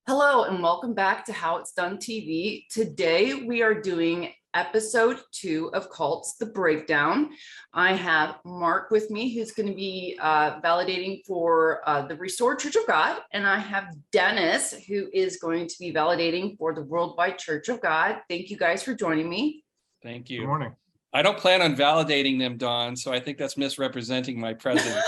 Hello and welcome back to How It's Done TV. Today we are doing episode 2 of Cults, The Breakdown. I have Mark with me, who's going to be validating for the Restored Church of God. And I have Dennis, who is going to be validating for the Worldwide Church of God. Thank you guys for joining me. Thank you. Good morning. I don't plan on validating them, Dawn, so I think that's misrepresenting my presence.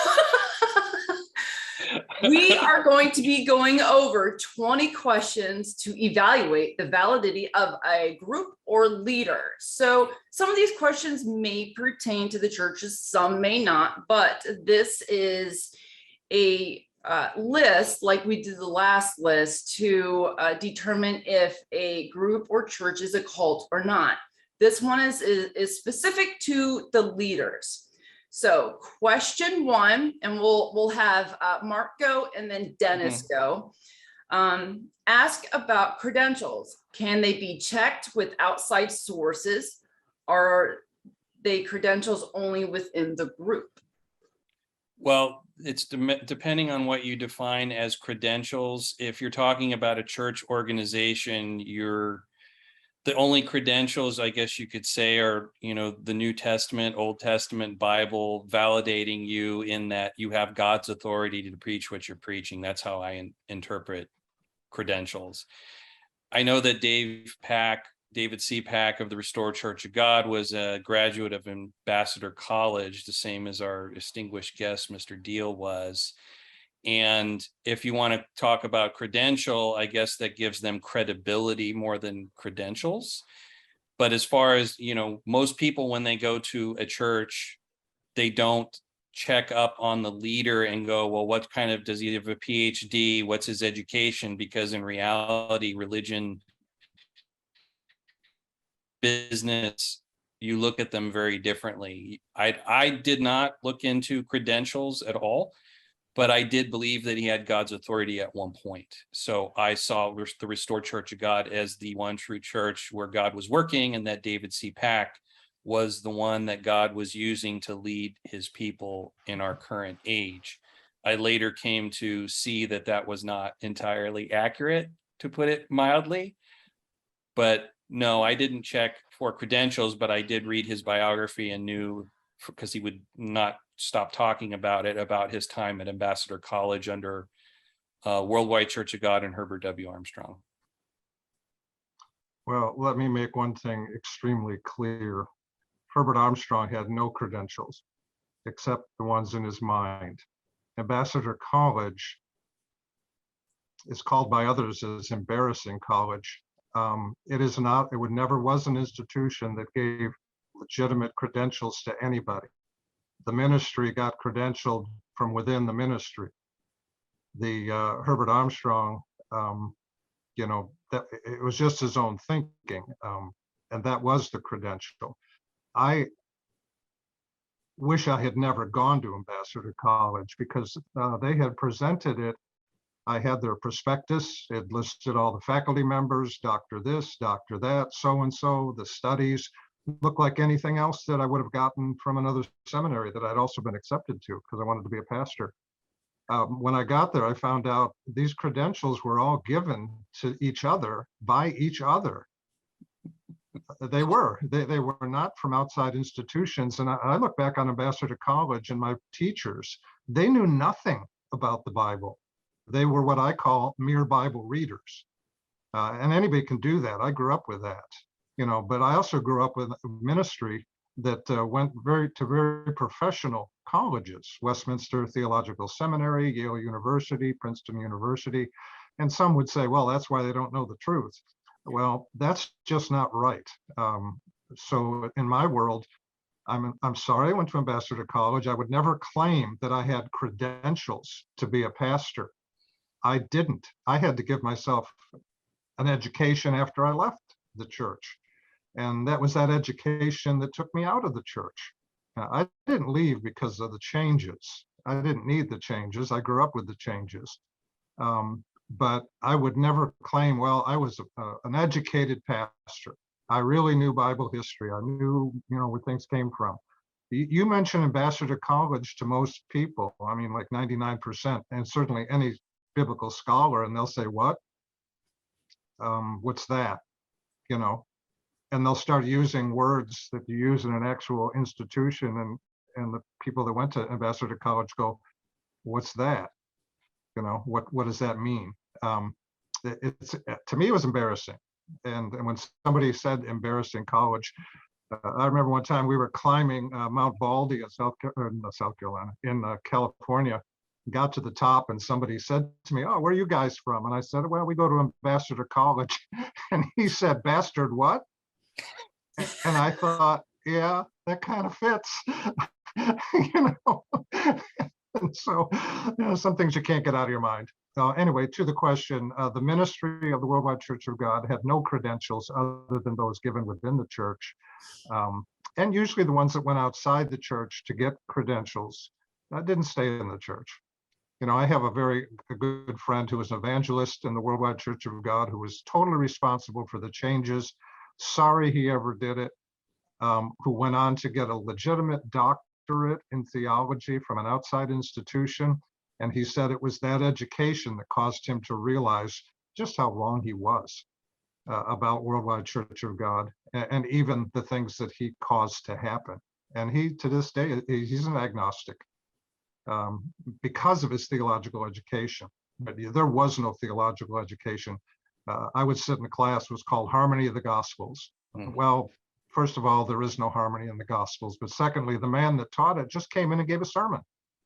We are going to be going over 20 questions to evaluate the validity of a group or leader. So some of these questions may pertain to the churches, some may not, but this is a list, like we did the last list, to determine if a group or church is a cult or not. This one is specific to the leaders. So question 1, and we'll have Mark go and then Dennis go. Ask about credentials. Can they be checked with outside sources? Are they credentials only within the group? Well, it's depending on what you define as credentials. If you're talking about a church organization, the only credentials, I guess you could say, are, the New Testament, Old Testament, Bible, validating you in that you have God's authority to preach what you're preaching. That's how I interpret credentials. I know that David 𝘉𝙗 of the Restored Church of God was a graduate of Ambassador College, the same as our distinguished guest, Mr. Deal, was. And if you want to talk about credential, I guess that gives them credibility more than credentials. But as far as, most people, when they go to a church, they don't check up on the leader and go, well, what kind of, does he have a PhD? What's his education? Because in reality, religion, business, you look at them very differently. I did not look into credentials at all, but I did believe that he had God's authority at one point. So I saw the Restored Church of God as the one true church where God was working, and that David 𝘉𝙗 was the one that God was using to lead his people in our current age. I later came to see that that was not entirely accurate, to put it mildly. But no, I didn't check for credentials, but I did read his biography and knew, because he would not stop talking about his time at Ambassador College under Worldwide Church of God and Herbert W. Armstrong. Well, let me make one thing extremely clear. Herbert Armstrong had no credentials except the ones in his mind. Ambassador College is called by others as embarrassing college. It is not, it never was an institution that gave legitimate credentials to anybody. The ministry got credentialed from within the ministry. The Herbert Armstrong, that it was just his own thinking, and that was the credential. I wish I had never gone to Ambassador College, because they had presented it. I had their prospectus. It listed all the faculty members, doctor this, doctor that, so-and-so, the studies. Looked like anything else that I would have gotten from another seminary that I'd also been accepted to, because I wanted to be a pastor. When I got there, I found out these credentials were all given to each other by each other. They were not from outside institutions. And I look back on Ambassador College and my teachers, they knew nothing about the Bible. They were what I call mere Bible readers. And anybody can do that. I grew up with that. But I also grew up with a ministry that went to very professional colleges: Westminster Theological Seminary, Yale University, Princeton University. And some would say, well, that's why they don't know the truth. Well, that's just not right. So in my world, I'm sorry I went to Ambassador College. I would never claim that I had credentials to be a pastor. I didn't. I had to give myself an education after I left the church. And that was that education that took me out of the church. I didn't leave because of the changes. I didn't need the changes. I grew up with the changes. But I would never claim, well, I was an educated pastor. I really knew Bible history. I knew, where things came from. You mentioned Ambassador College to most people, I mean, like 99%, and certainly any biblical scholar, and they'll say, what? What's that? You know, and they'll start using words that you use in an actual institution, and the people that went to ambassador college go, what's that? You know, what does that mean? It's, to me, it was embarrassing. And when somebody said embarrassing college, I remember one time we were climbing Mount Baldy in South Carolina, in California, got to the top, and somebody said to me, oh, where are you guys from? And I said, well, we go to Ambassador College. And he said, bastard what? And I thought, yeah, that kind of fits. You know. And so, you know, some things you can't get out of your mind. Anyway, to the question, the ministry of the Worldwide Church of God had no credentials other than those given within the church. And usually the ones that went outside the church to get credentials didn't stay in the church. You know, I have a good friend who was an evangelist in the Worldwide Church of God, who was totally responsible for the changes. Sorry he ever did it. Who went on to get a legitimate doctorate in theology from an outside institution. And he said it was that education that caused him to realize just how wrong he was about Worldwide Church of God, and even the things that he caused to happen. And he, to this day, he's an agnostic because of his theological education. But there was no theological education. I would sit in a class, was called Harmony of the Gospels. Well, first of all, there is no harmony in the Gospels. But secondly, the man that taught it just came in and gave a sermon.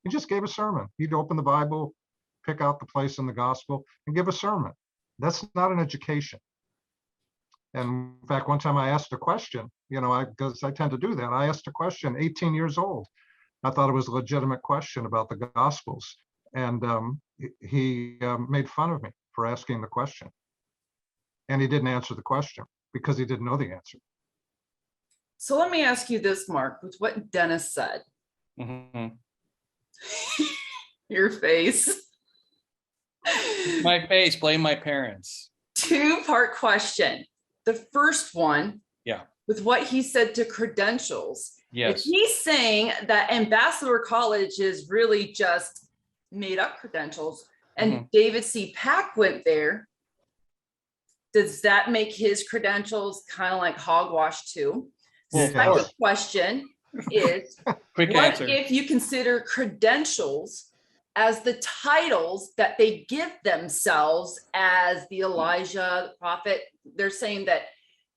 He just gave a sermon. He'd open the Bible, pick out the place in the gospel, and give a sermon. That's not an education. And in fact, one time I asked a question, you know, because I tend to do that. I asked a question, 18 years old. I thought it was a legitimate question about the Gospels. And he made fun of me for asking the question. And he didn't answer the question because he didn't know the answer. So let me ask you this, Mark, with what Dennis said. Mm-hmm. Your face. My face, blame my parents. Two-part question. The first one, yeah, with what he said to credentials. Yes. If he's saying that Ambassador College is really just made up credentials, and David C. Pack went there, does that make his credentials kind of like hogwash too? Well, second question is, quick what answer. if you consider credentials as the titles that they give themselves as the Elijah, the prophet? They're saying that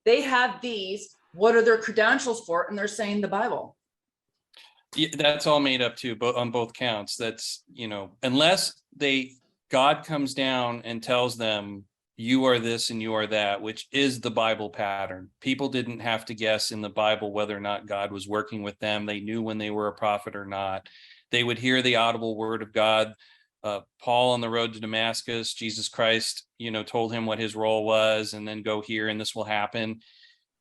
they have these. What are their credentials for? And they're saying the Bible. Yeah, that's all made up too, on both counts. That's, you know, unless God comes down and tells them, you are this and you are that, which is the Bible pattern. People didn't have to guess in the Bible whether or not God was working with them. They knew when they were a prophet or not. They would hear the audible word of God. Paul on the road to Damascus, Jesus Christ, you know, told him what his role was, and then go here and this will happen.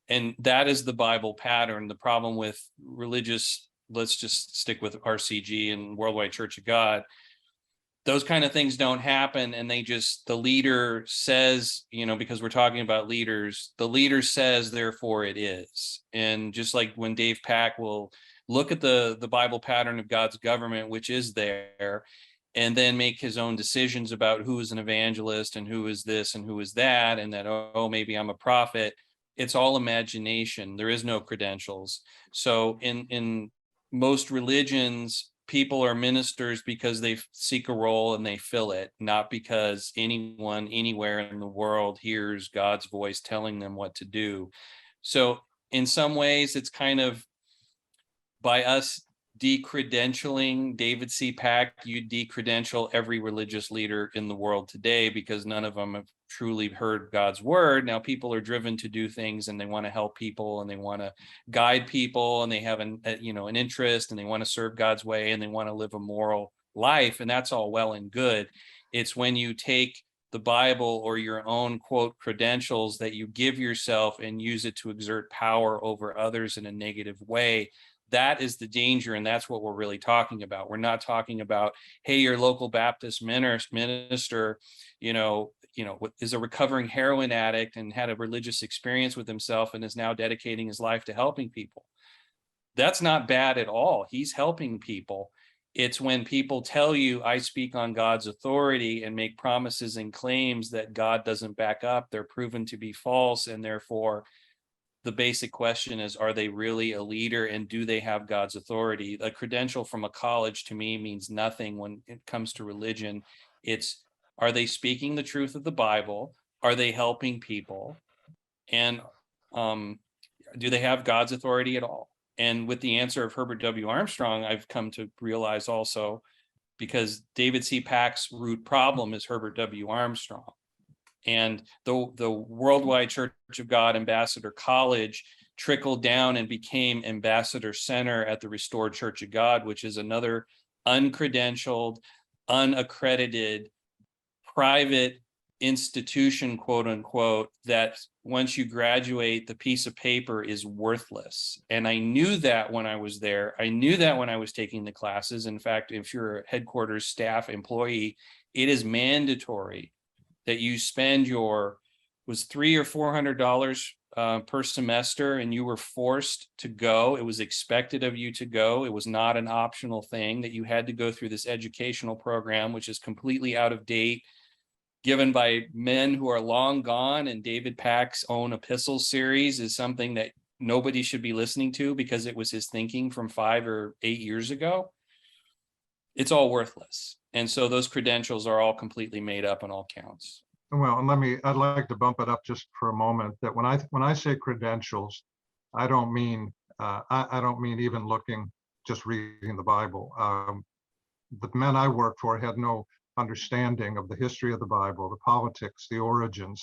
And that is the Bible pattern. The problem with religious, let's just stick with RCG and Worldwide Church of God, those kind of things don't happen. And the leader says, you know, because we're talking about leaders, the leader says, therefore it is. And just like when Dave Pack will look at the Bible pattern of God's government, which is there, and then make his own decisions about who is an evangelist and who is this and who is that, and that, oh, maybe I'm a prophet. It's all imagination. There is no credentials. So in most religions, people are ministers because they seek a role and they fill it, not because anyone anywhere in the world hears God's voice telling them what to do. So in some ways, it's kind of by us decredentialing David C. Pack, you decredential every religious leader in the world today, because none of them have truly heard God's word. Now people are driven to do things, and they want to help people, and they want to guide people, and they have an interest, and they want to serve God's way, and they want to live a moral life. And that's all well and good. It's when you take the Bible or your own quote credentials that you give yourself and use it to exert power over others in a negative way. That is the danger, and that's what we're really talking about. We're not talking about, hey, your local Baptist minister, is a recovering heroin addict and had a religious experience with himself and is now dedicating his life to helping people. That's not bad at all. He's helping people. It's when people tell you, I speak on God's authority, and make promises and claims that God doesn't back up, they're proven to be false. And therefore, the basic question is, are they really a leader, and do they have God's authority? A credential from a college to me means nothing when it comes to religion. It's, are they speaking the truth of the Bible? Are they helping people? And do they have God's authority at all? And with the answer of Herbert W. Armstrong, I've come to realize also, because David C. Pack's root problem is Herbert W. Armstrong. And the Worldwide Church of God Ambassador College trickled down and became Ambassador Center at the Restored Church of God, which is another uncredentialed, unaccredited, private institution, quote unquote, that once you graduate, the piece of paper is worthless. And I knew that when I was there. I knew that when I was taking the classes. In fact, if you're a headquarters staff employee, it is mandatory that you spend your, was $300 or $400 per semester, and you were forced to go. It was expected of you to go. It was not an optional thing, that you had to go through this educational program, which is completely out of date, given by men who are long gone. And David Pack's own epistles series is something that nobody should be listening to because it was his thinking from 5 or 8 years ago. It's all worthless. And so those credentials are all completely made up on all counts. Well, and I'd like to bump it up just for a moment, that when I say credentials, I don't mean even looking, just reading the Bible. The men I worked for had no understanding of the history of the Bible, the politics, the origins,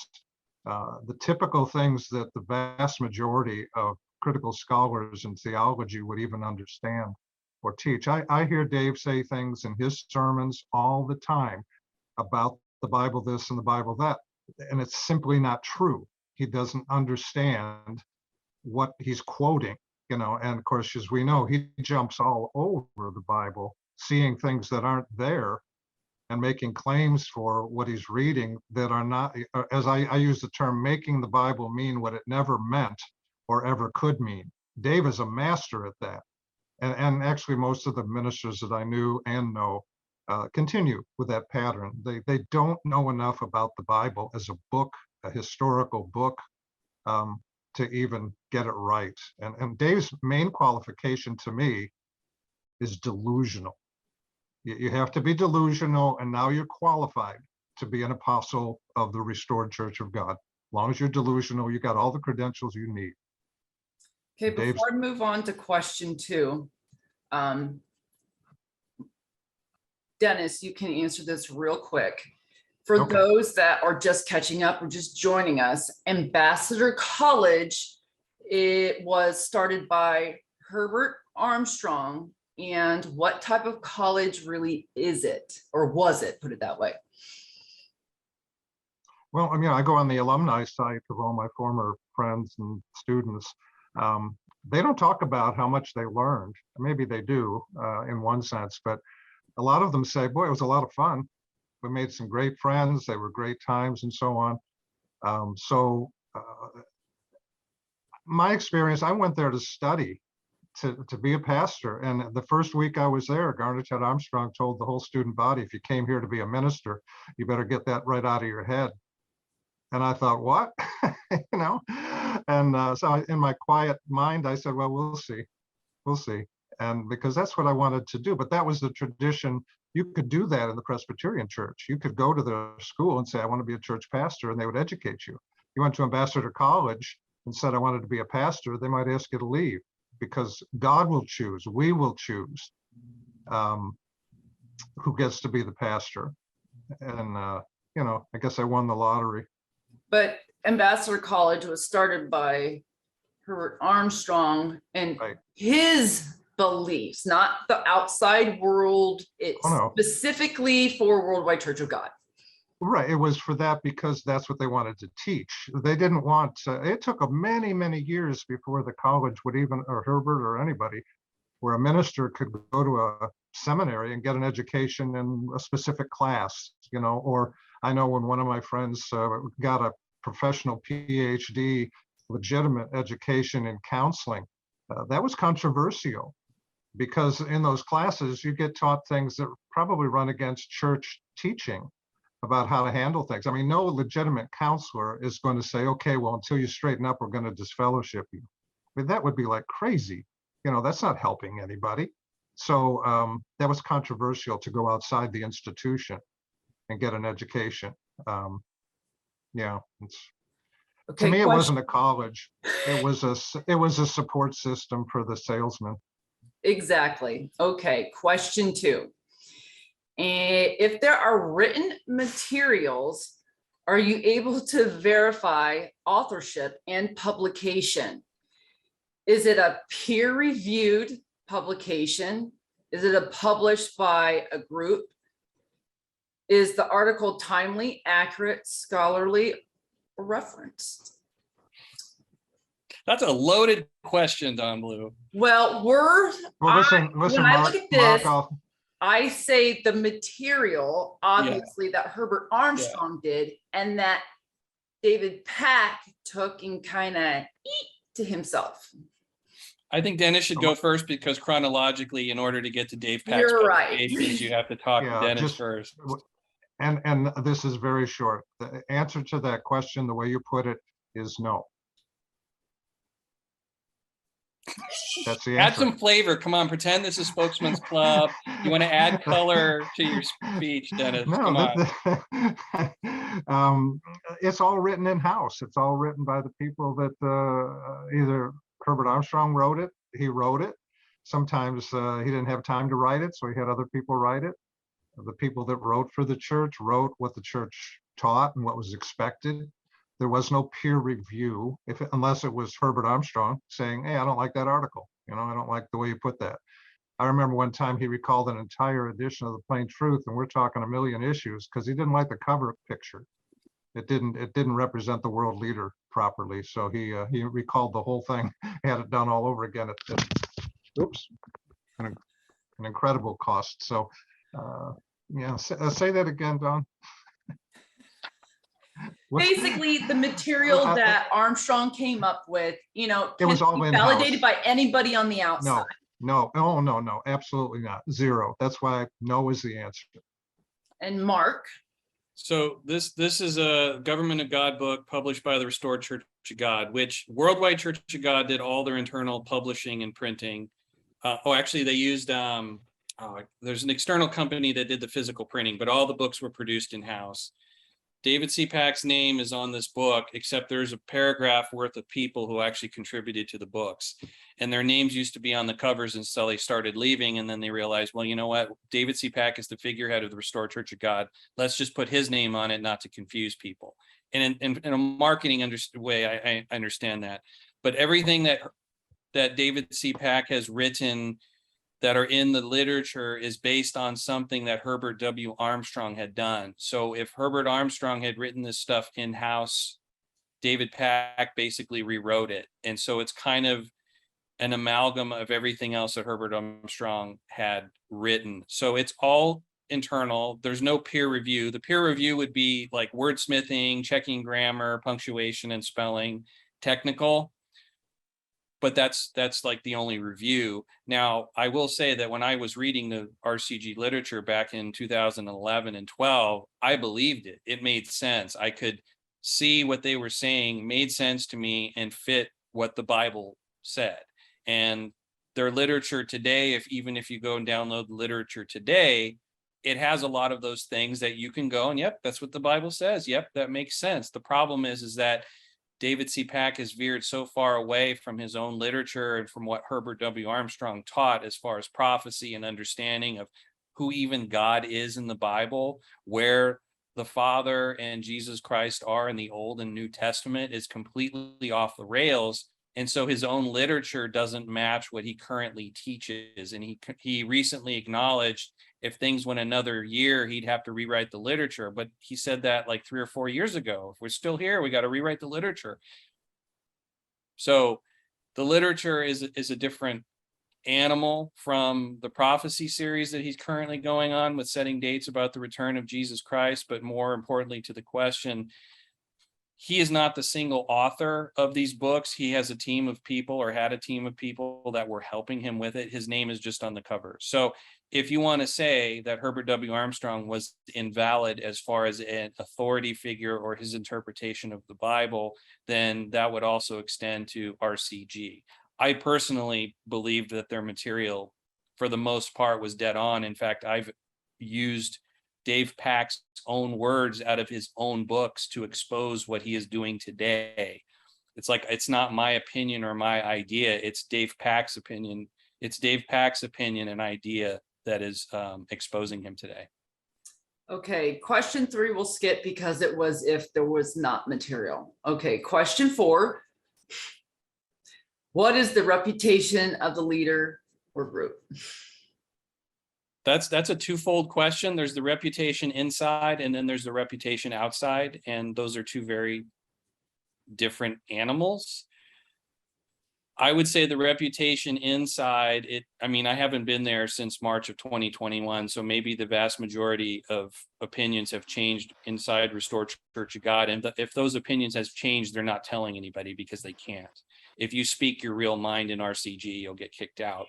the typical things that the vast majority of critical scholars in theology would even understand or teach. I hear Dave say things in his sermons all the time about the Bible this and the Bible that, and it's simply not true. He doesn't understand what he's quoting, and of course, as we know, he jumps all over the Bible, seeing things that aren't there and making claims for what he's reading that are not, as I use the term, making the Bible mean what it never meant or ever could mean. Dave is a master at that. And actually, most of the ministers that I knew and know continue with that pattern. They don't know enough about the Bible as a book, a historical book, to even get it right. And Dave's main qualification to me is delusional. You have to be delusional, and now you're qualified to be an apostle of the Restored Church of God. As long as you're delusional, you got all the credentials you need. Okay, before I move on to question 2, Dennis, you can answer this real quick. For those that are just catching up or just joining us, Ambassador College, it was started by Herbert Armstrong. And what type of college really is it, or was it, put it that way? Well, I mean, I go on the alumni site of all my former friends and students. They don't talk about how much they learned. Maybe they do in one sense, but a lot of them say, boy, it was a lot of fun. We made some great friends. They were great times and so on. My experience, I went there to study, to be a pastor. And the first week I was there, 𝑘 Armstrong told the whole student body, if you came here to be a minister, you better get that right out of your head. And I thought, what? And so in my quiet mind, I said, well, we'll see. And because that's what I wanted to do. But that was the tradition. You could do that in the Presbyterian Church. You could go to the school and say, I want to be a church pastor, and they would educate you. You went to Ambassador College and said, I wanted to be a pastor, they might ask you to leave, because God will choose, we will choose who gets to be the pastor. And, I guess I won the lottery. But Ambassador College was started by Herbert Armstrong and his beliefs, not the outside world. It's specifically for Worldwide Church of God. Right. It was for that because that's what they wanted to teach. They didn't want, it took many, many years before the college would even, or Herbert or anybody, where a minister could go to a seminary and get an education in a specific class, or I know when one of my friends got a professional PhD, legitimate education in counseling, that was controversial because in those classes, you get taught things that probably run against church teaching about how to handle things. I mean, no legitimate counselor is going to say, okay, well, until you straighten up, we're going to disfellowship you. I mean, that would be like crazy. You know, that's not helping anybody. So that was controversial to go outside the institution and get an education. Yeah, Okay, to me, it wasn't a college. It was a support system for the salesman. exactly. Okay, question 2. If there are written materials, are you able to verify authorship and publication? Is it a peer-reviewed publication? Is it a published by a group? Is the article timely, accurate, scholarly, or referenced? That's a loaded question, Don Blue. Well, Listen, when I look at this, Mark, I say the material, obviously, that Herbert Armstrong did, and that David Pack took and kind of to himself. I think Dennis should go first because chronologically, in order to get to Dave Pack's You're right. publications, you have to talk to Dennis first. And this is very short. The answer to that question, the way you put it, is no. That's the answer. Add some flavor. Come on, pretend this is Spokesman's Club. You want to add color to your speech, Dennis? No, Come on. It's all written in-house. It's all written by the people that either Herbert Armstrong wrote it, he wrote it. Sometimes he didn't have time to write it, so he had other people write it. The people that wrote for the church wrote what the church taught and what was expected. There was no peer review, unless it was Herbert Armstrong saying, hey, I don't like that article. You know, I don't like the way you put that. I remember one time he recalled an entire edition of the Plain Truth, and we're talking 1 million issues, because he didn't like the cover picture. It didn't represent the world leader properly. So he recalled the whole thing, had it done all over again at oops, an incredible cost. So yeah, say that again, Don. Basically, the material that Armstrong came up with, you know, it was all validated by anybody on the outside. No, absolutely not. Zero. That's why no is the answer. And Mark. So this is a Government of God book published by the Restored Church of God, which Worldwide Church of God did all their internal publishing and printing. Actually, they used there's an external company that did the physical printing, but all the books were produced in-house. David C. Pack's name is on this book, except there's a paragraph worth of people who actually contributed to the books. And their names used to be on the covers until they started leaving. And then they realized, well, you know what? David C. Pack is the figurehead of the Restored Church of God. Let's just put his name on it, not to confuse people. And in a marketing way, I understand that. But everything that David C. Pack has written that are in the literature is based on something that Herbert W. Armstrong had done. So if Herbert Armstrong had written this stuff in-house, David Pack basically rewrote it. And so it's kind of an amalgam of everything else that Herbert Armstrong had written. So it's all internal. There's no peer review. The peer review would be like wordsmithing, checking grammar, punctuation, and spelling, technical. But that's like the only review. Now, I will say that when I was reading the RCG literature back in 2011 and 12, I believed it. It made sense. I could see what they were saying made sense to me and fit what the Bible said. And their literature today, even if you go and download the literature today, it has a lot of those things that you can go and, yep, that's what the Bible says. Yep, that makes sense. The problem is that David C. Pack has veered so far away from his own literature and from what Herbert W. Armstrong taught as far as prophecy and understanding of who even God is in the Bible, where the Father and Jesus Christ are in the Old and New Testament is completely off the rails. And so his own literature doesn't match what he currently teaches. And he recently acknowledged if things went another year, he'd have to rewrite the literature. But he said that like 3 or 4 years ago. If we're still here, we got to rewrite the literature. So the literature is a different animal from the prophecy series that he's currently going on with setting dates about the return of Jesus Christ. But more importantly to the question, he is not the single author of these books. He has a team of people, or had a team of people that were helping him with it. His name is just on the cover. So if you want to say that Herbert W. Armstrong was invalid as far as an authority figure or his interpretation of the Bible, then that would also extend to RCG. I personally believed that their material, for the most part, was dead on. In fact, I've used Dave Pack's own words out of his own books to expose what he is doing today. It's like, it's not my opinion or my idea. It's Dave Pack's opinion. It's Dave Pack's opinion and idea that is exposing him today. Okay, question 3 we'll skip because it was if there was not material. Okay, question 4. What is the reputation of the leader or group? That's a twofold question. There's the reputation inside, and then there's the reputation outside, and those are two very different animals. I would say the reputation inside, I mean, I haven't been there since March of 2021, so maybe the vast majority of opinions have changed inside Restored Church of God. And if those opinions has changed, they're not telling anybody because they can't. If you speak your real mind in RCG, you'll get kicked out.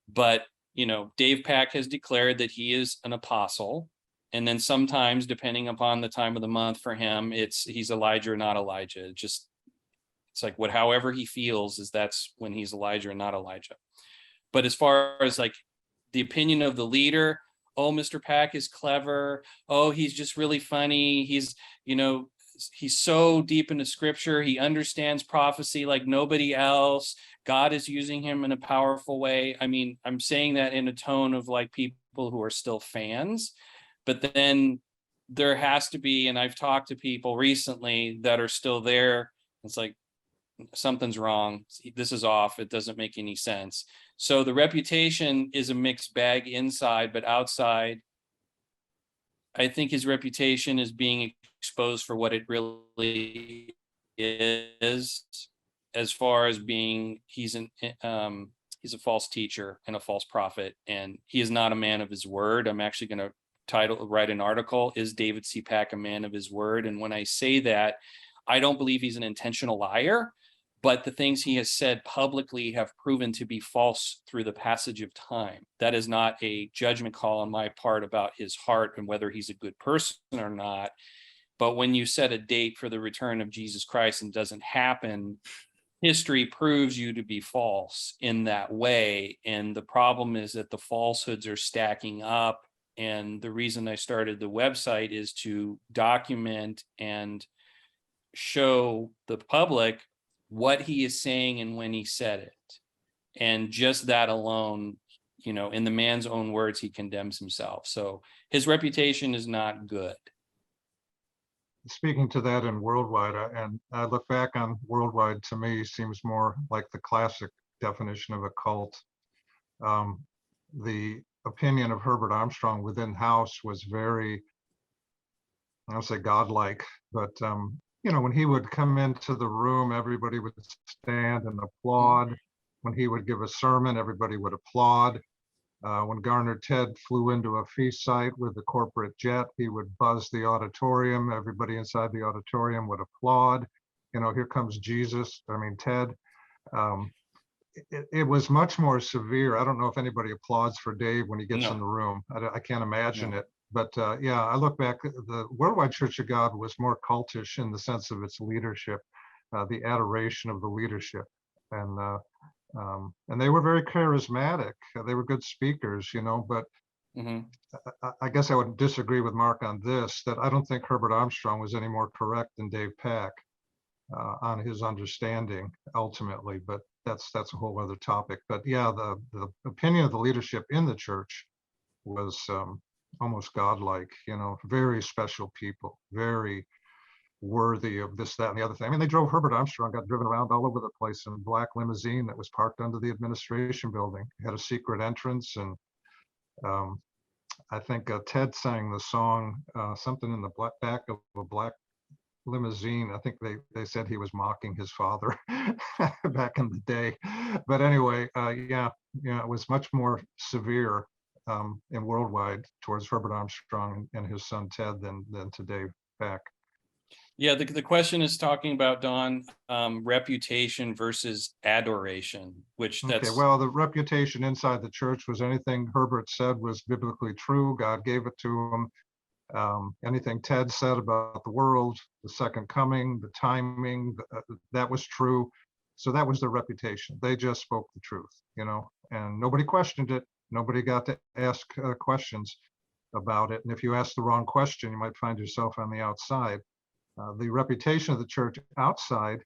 But you know, Dave Pack has declared that he is an apostle. And then sometimes, depending upon the time of the month for him, he's Elijah or not Elijah. It's like however he feels that's when he's Elijah or not Elijah. But as far as like the opinion of the leader, oh, Mr. Pack is clever. Oh, he's just really funny. He's so deep into scripture. He understands prophecy like nobody else. God is using him in a powerful way. I mean, I'm saying that in a tone of like people who are still fans, but then there has to be, and I've talked to people recently that are still there. It's like, something's wrong. This is off. It doesn't make any sense. So the reputation is a mixed bag inside, but outside, I think his reputation is being exposed for what it really is, as far as being he's a false teacher and a false prophet, and he is not a man of his word. I'm actually going to write an article, Is David C. Pack a Man of His Word? And when I say that, I don't believe he's an intentional liar, but the things he has said publicly have proven to be false through the passage of time. That is not a judgment call on my part about his heart and whether he's a good person or not. But when you set a date for the return of Jesus Christ and it doesn't happen, history proves you to be false in that way. And the problem is that the falsehoods are stacking up. And the reason I started the website is to document and show the public what he is saying and when he said it. And just that alone, in the man's own words, he condemns himself. So his reputation is not good. Speaking to that in Worldwide, and I look back on Worldwide, to me seems more like the classic definition of a cult. The opinion of Herbert Armstrong within house was very, I don't say godlike, but when he would come into the room, everybody would stand and applaud. When he would give a sermon, everybody would applaud. When Garner Ted flew into a feast site with the corporate jet, he would buzz the auditorium. Everybody inside the auditorium would applaud. Here comes Jesus. Ted. It was much more severe. I don't know if anybody applauds for Dave when he gets in the room. I can't imagine it. But I look back, the Worldwide Church of God was more cultish in the sense of its leadership, the adoration of the leadership. And they were very charismatic. They were good speakers, but I guess I would disagree with Mark on this, that I don't think Herbert Armstrong was any more correct than Dave Pack on his understanding ultimately, but that's a whole other topic. But the opinion of the leadership in the church was almost godlike, very special people, very worthy of this, that, and the other thing. They drove Herbert Armstrong, got driven around all over the place in a black limousine that was parked under the administration building. It had a secret entrance, and I think Ted sang the song, something in the back of a black limousine. I think they said he was mocking his father back in the day. But anyway, it was much more severe in Worldwide towards Herbert Armstrong and his son Ted than to Dave Pack. Yeah, the question is talking about, Don, reputation versus adoration, which Okay, that's, well, the reputation inside the church was anything Herbert said was biblically true. God gave it to him. Anything Ted said about the world, the second coming, the timing, that was true. So that was their reputation. They just spoke the truth, and nobody questioned it. Nobody got to ask questions about it. And if you ask the wrong question, you might find yourself on the outside. The reputation of the church outside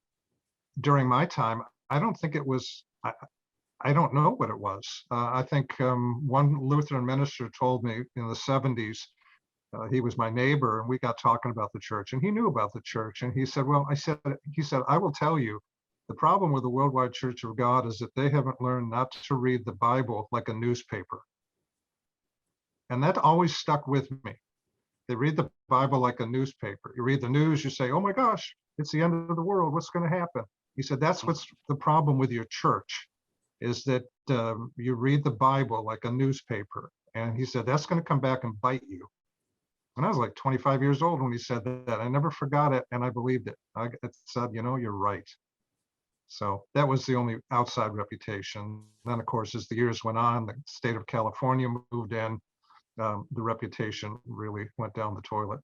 during my time, I don't think it was, I don't know what it was. I think one Lutheran minister told me in the 70s, he was my neighbor, and we got talking about the church, and he knew about the church. And he said, well, he said, I will tell you, the problem with the Worldwide Church of God is that they haven't learned not to read the Bible like a newspaper. And that always stuck with me. They read the Bible like a newspaper. You read the news, you say, oh my gosh, it's the end of the world. What's going to happen? He said, that's what's the problem with your church, is that you read the Bible like a newspaper. And he said, that's going to come back and bite you. And I was like 25 years old when he said that. I never forgot it, and I believed it. I said, you're right. So that was the only outside reputation. Then, of course, as the years went on, the state of California moved in. The reputation really went down the toilet.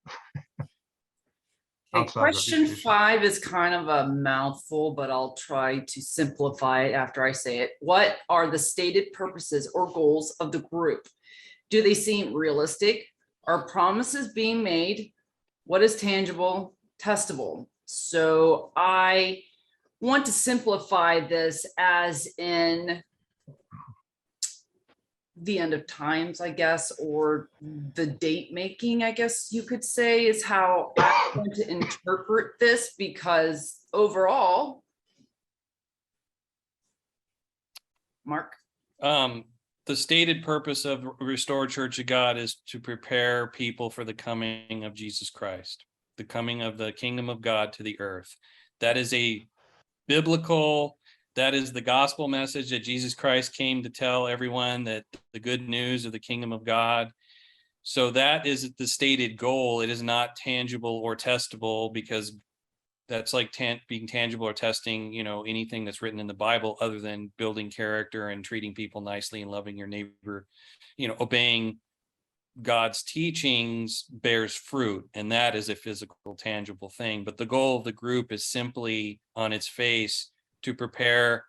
Okay, question 5 is kind of a mouthful, but I'll try to simplify it after I say it. What are the stated purposes or goals of the group? Do they seem realistic? Are promises being made? What is tangible, testable? So I want to simplify this as in the end of times, I guess, or the date making, I guess you could say, is how I want to interpret this, because overall, Mark? The stated purpose of Restored Church of God is to prepare people for the coming of Jesus Christ, the coming of the kingdom of God to the earth. That is a biblical, that is the gospel message that Jesus Christ came to tell everyone, that the good news of the kingdom of God. So that is the stated goal. It is not tangible or testable, because that's like being tangible or testing, anything that's written in the Bible, other than building character and treating people nicely and loving your neighbor, obeying God's teachings bears fruit, and that is a physical, tangible thing. But the goal of the group is simply on its face to prepare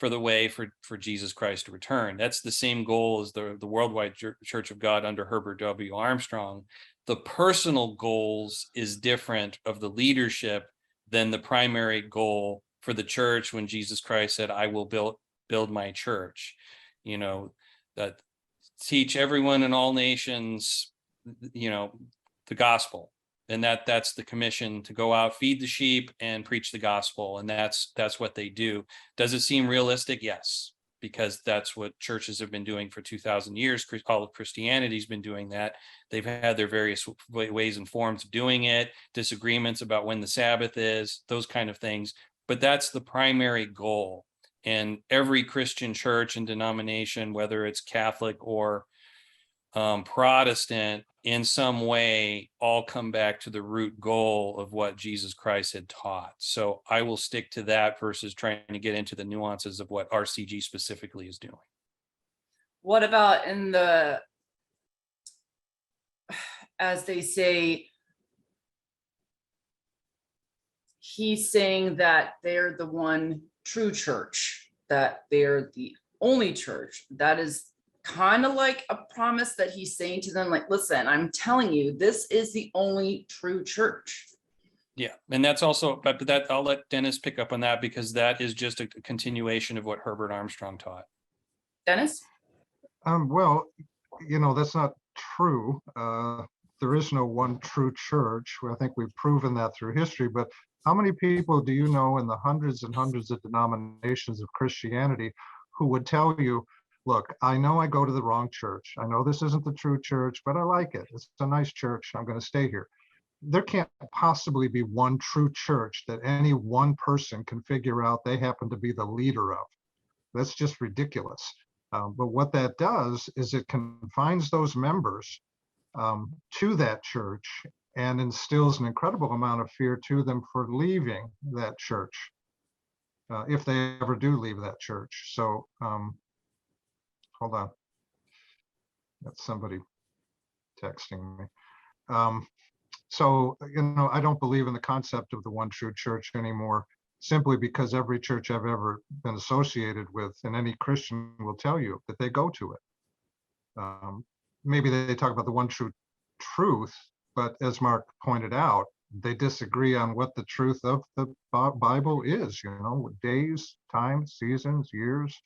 for the way for Jesus Christ to return. That's the same goal as the Worldwide Church of God under Herbert W. Armstrong. The personal goals is different of the leadership than the primary goal for the church when Jesus Christ said, I will build my church, that teach everyone in all nations, the gospel. And that's the commission, to go out, feed the sheep, and preach the gospel. And that's what they do. Does it seem realistic? Yes, because that's what churches have been doing for 2,000 years. All of Christianity's been doing that. They've had their various ways and forms of doing it, disagreements about when the Sabbath is, those kind of things. But that's the primary goal. And every Christian church and denomination, whether it's Catholic or Protestant, in some way, all come back to the root goal of what Jesus Christ had taught. So I will stick to that versus trying to get into the nuances of what RCG specifically is doing. What about in the, as they say, he's saying that they're the one true church, that they're the only church. That is kind of like a promise that he's saying to them, like, listen, I'm telling you, this is the only true church. Yeah, and that's also, but that I'll let Dennis pick up on that, because that is just a continuation of what Herbert Armstrong taught. Dennis? Well, that's not true. There is no one true church. I think we've proven that through history, but how many people do you know in the hundreds and hundreds of denominations of Christianity who would tell you, look, I know I go to the wrong church. I know this isn't the true church, but I like it. It's a nice church. I'm going to stay here. There can't possibly be one true church that any one person can figure out they happen to be the leader of. That's just ridiculous. But what that does is it confines those members to that church, and instills an incredible amount of fear to them for leaving that church, if they ever do leave that church. So hold on, that's somebody texting me. So, I don't believe in the concept of the one true church anymore, simply because every church I've ever been associated with, and any Christian will tell you that they go to it. Maybe they talk about the one true truth, but as Mark pointed out, they disagree on what the truth of the Bible is, days, time, seasons, years.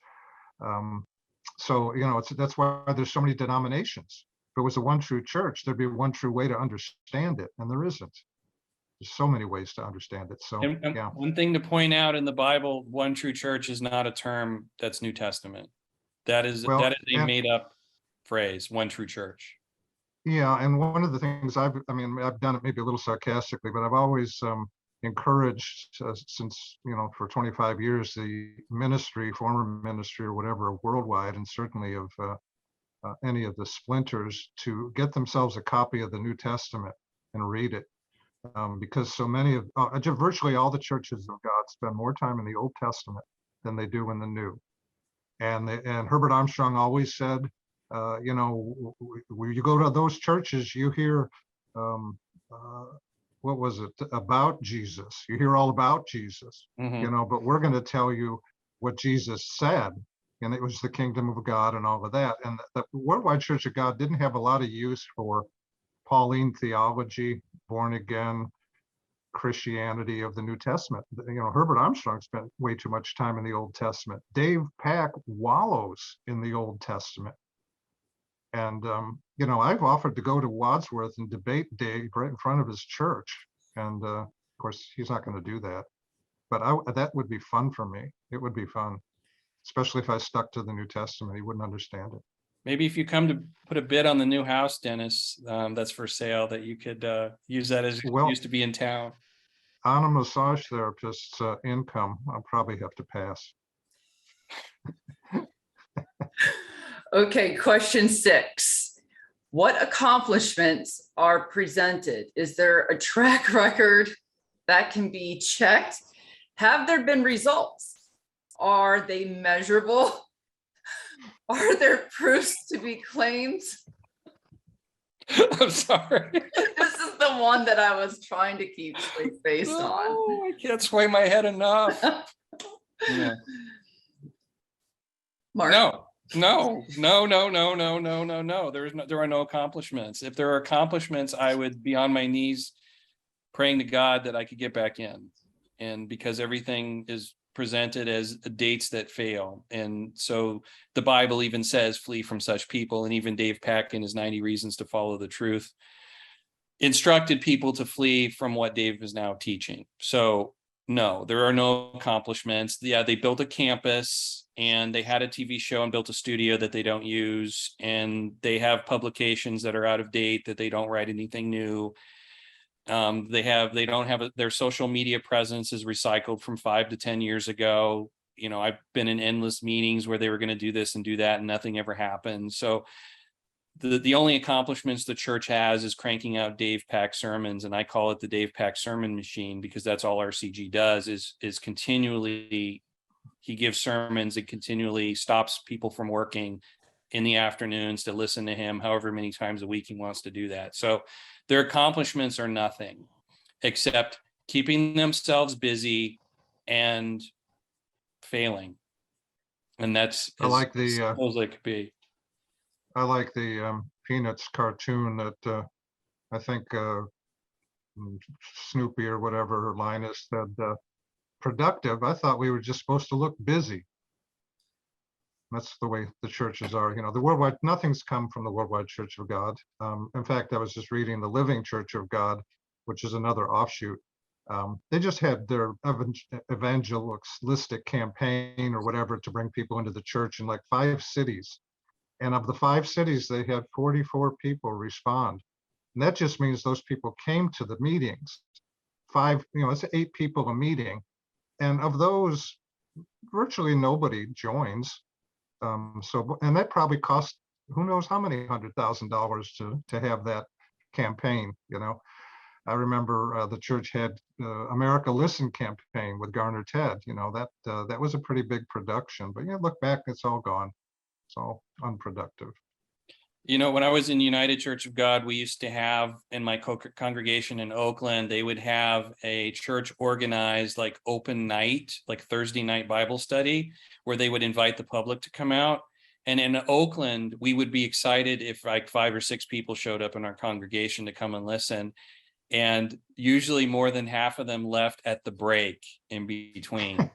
So, that's why there's so many denominations. If it was a one true church, there'd be one true way to understand it, and there isn't. There's so many ways to understand it. So, And yeah. one thing to point out in the Bible, one true church is not a term that's New Testament. That is a made up phrase, one true church. Yeah, and one of the things I've done it maybe a little sarcastically, but I've always encouraged since, for 25 years, the ministry, former ministry or whatever, worldwide, and certainly of any of the splinters, to get themselves a copy of the New Testament and read it. Because so many of, virtually all the churches of God spend more time in the Old Testament than they do in the New. And Herbert Armstrong always said, when you go to those churches, you hear, what was it, about Jesus. You hear all about Jesus, but we're going to tell you what Jesus said, and it was the kingdom of God and all of that. And the Worldwide Church of God didn't have a lot of use for Pauline theology, born again Christianity of the New Testament. Herbert Armstrong spent way too much time in the Old Testament. Dave Pack wallows in the Old Testament. And, I've offered to go to Wadsworth and debate Dave right in front of his church. And of course, he's not going to do that. But that would be fun for me. It would be fun, especially if I stuck to the New Testament. He wouldn't understand it. Maybe if you come to put a bid on the new house, Dennis, that's for sale, that you could use that as used to be in town. On a massage therapist's income, I'll probably have to pass. Okay, question 6. What accomplishments are presented? Is there a track record that can be checked? Have there been results? Are they measurable? Are there proofs to be claimed? I'm sorry. This is the one that I was trying to keep straight face on. I can't sway my head enough. Yeah. Mark? No. There are no accomplishments. If there are accomplishments, I would be on my knees praying to God that I could get back in. And because everything is presented as dates that fail. And so the Bible even says, flee from such people. And even Dave Pack in his 90 Reasons to Follow the Truth instructed people to flee from what Dave is now teaching. So no, there are no accomplishments. Yeah, they built a campus and they had a TV show and built a studio that they don't use. And they have publications that are out of date, that they don't write anything new. Their social media presence is recycled from 5 to 10 years ago. I've been in endless meetings where they were going to do this and do that and nothing ever happened. So the only accomplishments the church has is cranking out Dave Pack sermons. And I call it the Dave Pack sermon machine, because that's all RCG does is continually, he gives sermons and continually stops people from working in the afternoons to listen to him however many times a week he wants to do that. So their accomplishments are nothing except keeping themselves busy and failing. And that's I like the simple as it could be. I like the Peanuts cartoon that I think Snoopy or whatever, or Linus said, productive. I thought we were just supposed to look busy. That's the way the churches are. The worldwide, nothing's come from the Worldwide Church of God. In fact, I was just reading the Living Church of God, which is another offshoot. They just had their evangelistic campaign or whatever to bring people into the church in like 5 cities. And of the 5 cities, they had 44 people respond. And that just means those people came to the meetings. 5, it's 8 people a meeting. And of those, virtually nobody joins. And that probably cost who knows how many $100,000 to have that campaign, I remember the church had America Listen campaign with Garner Ted. You know, that was a pretty big production. But yeah, look back, it's all gone. It's all unproductive. You know, when I was in United Church of God, we used to have in my congregation in Oakland, they would have a church organized like open night, like Thursday night Bible study, where they would invite the public to come out. And in Oakland, we would be excited if like 5 or 6 people showed up in our congregation to come and listen. And usually more than half of them left at the break in between.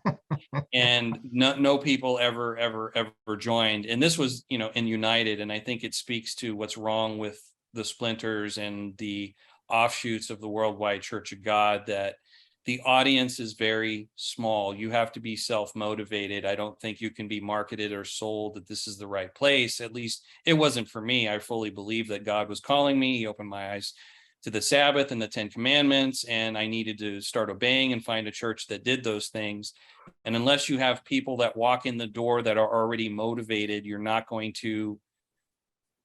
And no people ever joined. And this was, you know, in United. And I think it speaks to what's wrong with the splinters and the offshoots of the Worldwide Church of God, that the audience is very small. You have to be self-motivated. I don't think you can be marketed or sold that this is the right place. At least it wasn't for me. I fully believe that God was calling me. He opened my eyes to the Sabbath and the 10 Commandments, and I needed to start obeying and find a church that did those things. And unless you have people that walk in the door that are already motivated, you're not going to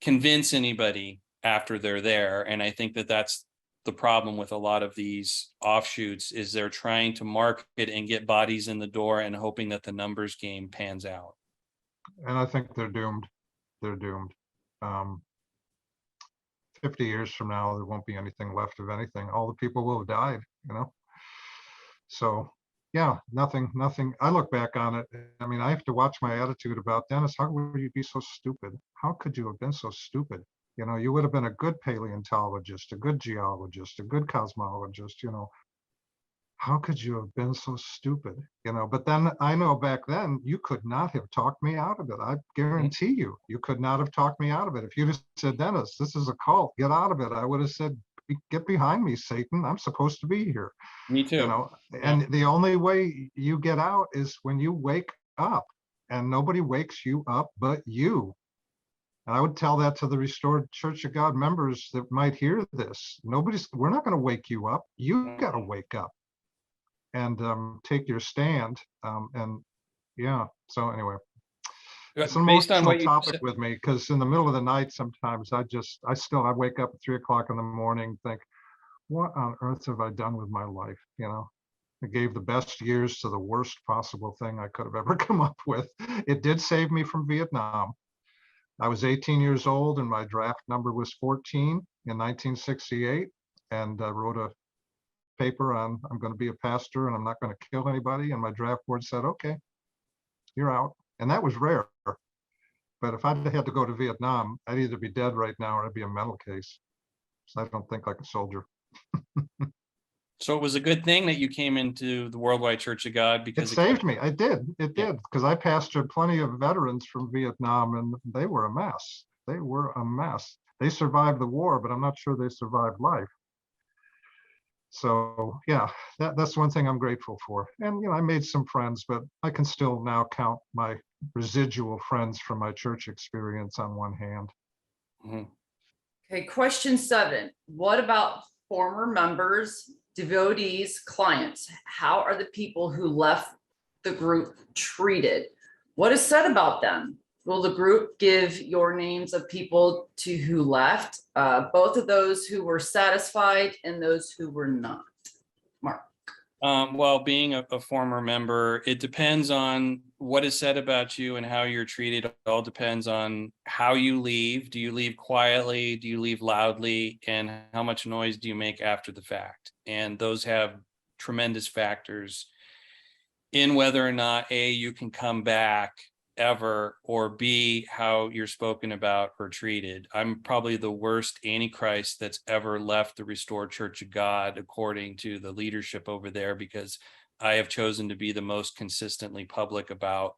convince anybody after they're there. And I think that that's the problem with a lot of these offshoots, is they're trying to market and get bodies in the door and hoping that the numbers game pans out. And I think they're doomed. They're doomed. 50 years from now, there won't be anything left of anything. All the people will have died, you know? So yeah, nothing. I look back on it. I mean, I have to watch my attitude about Dennis. How would you be so stupid? How could you have been so stupid? You know, you would have been a good paleontologist, a good geologist, a good cosmologist, you know. How could you have been so stupid? You know, but then I know back then you could not have talked me out of it. I guarantee you could not have talked me out of it. If you'd have said, Dennis, this is a cult, get out of it, I would have said, get behind me, Satan. I'm supposed to be here. Me too. You know, and the only way you get out is when you wake up, and nobody wakes you up but you. And I would tell that to the Restored Church of God members that might hear this. We're not going to wake you up. You got to wake up and take your stand. And yeah, so anyway, it's an Based on emotional what you topic said, with me, because in the middle of the night, sometimes I wake up at 3 o'clock in the morning, think, what on earth have I done with my life? You know, I gave the best years to the worst possible thing I could have ever come up with. It did save me from Vietnam. I was 18 years old and my draft number was 14 in 1968. And I wrote a paper on, I'm going to be a pastor and I'm not going to kill anybody. And my draft board said, okay, you're out. And that was rare. But if I'd had to go to Vietnam, I'd either be dead right now or I'd be a mental case. So I don't think like a soldier. so it was a good thing that you came into the Worldwide Church of God, because It saved me. It did, because I pastored plenty of veterans from Vietnam and they were a mess. They were a mess. They survived the war, but I'm not sure they survived life. So yeah, that's one thing I'm grateful for. And you know, I made some friends, but I can still now count my residual friends from my church experience on one hand. Mm-hmm. Okay, question 7. What about former members, devotees, clients? How are the people who left the group treated? What is said about them? Will the group give your names of people to who left? Both of those who were satisfied and those who were not. Mark. Well, being a former member, it depends on what is said about you and how you're treated. It all depends on how you leave. Do you leave quietly? Do you leave loudly? And how much noise do you make after the fact? And those have tremendous factors in whether or not A, you can come back ever, or B, how you're spoken about or treated. I'm probably the worst Antichrist that's ever left the Restored Church of God, according to the leadership over there, because I have chosen to be the most consistently public about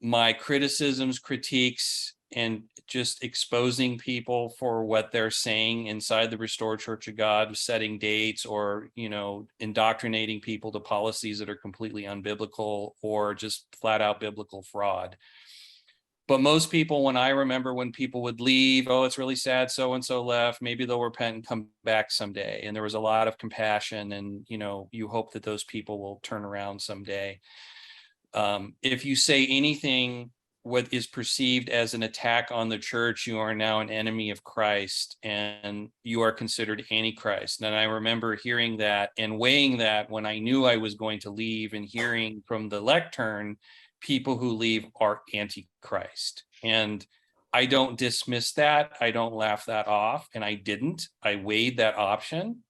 my criticisms, critiques, and just exposing people for what they're saying inside the Restored Church of God, setting dates, or, you know, indoctrinating people to policies that are completely unbiblical or just flat out biblical fraud. But most people, when people would leave, oh, it's really sad, so-and-so left, maybe they'll repent and come back someday. And there was a lot of compassion, and, you know, you hope that those people will turn around someday. If you say anything what is perceived as an attack on the church, you are now an enemy of Christ and you are considered antichrist. And I remember hearing that and weighing that when I knew I was going to leave, and hearing from the lectern, people who leave are antichrist. And I don't dismiss that. I don't laugh that off. And I didn't. I weighed that option.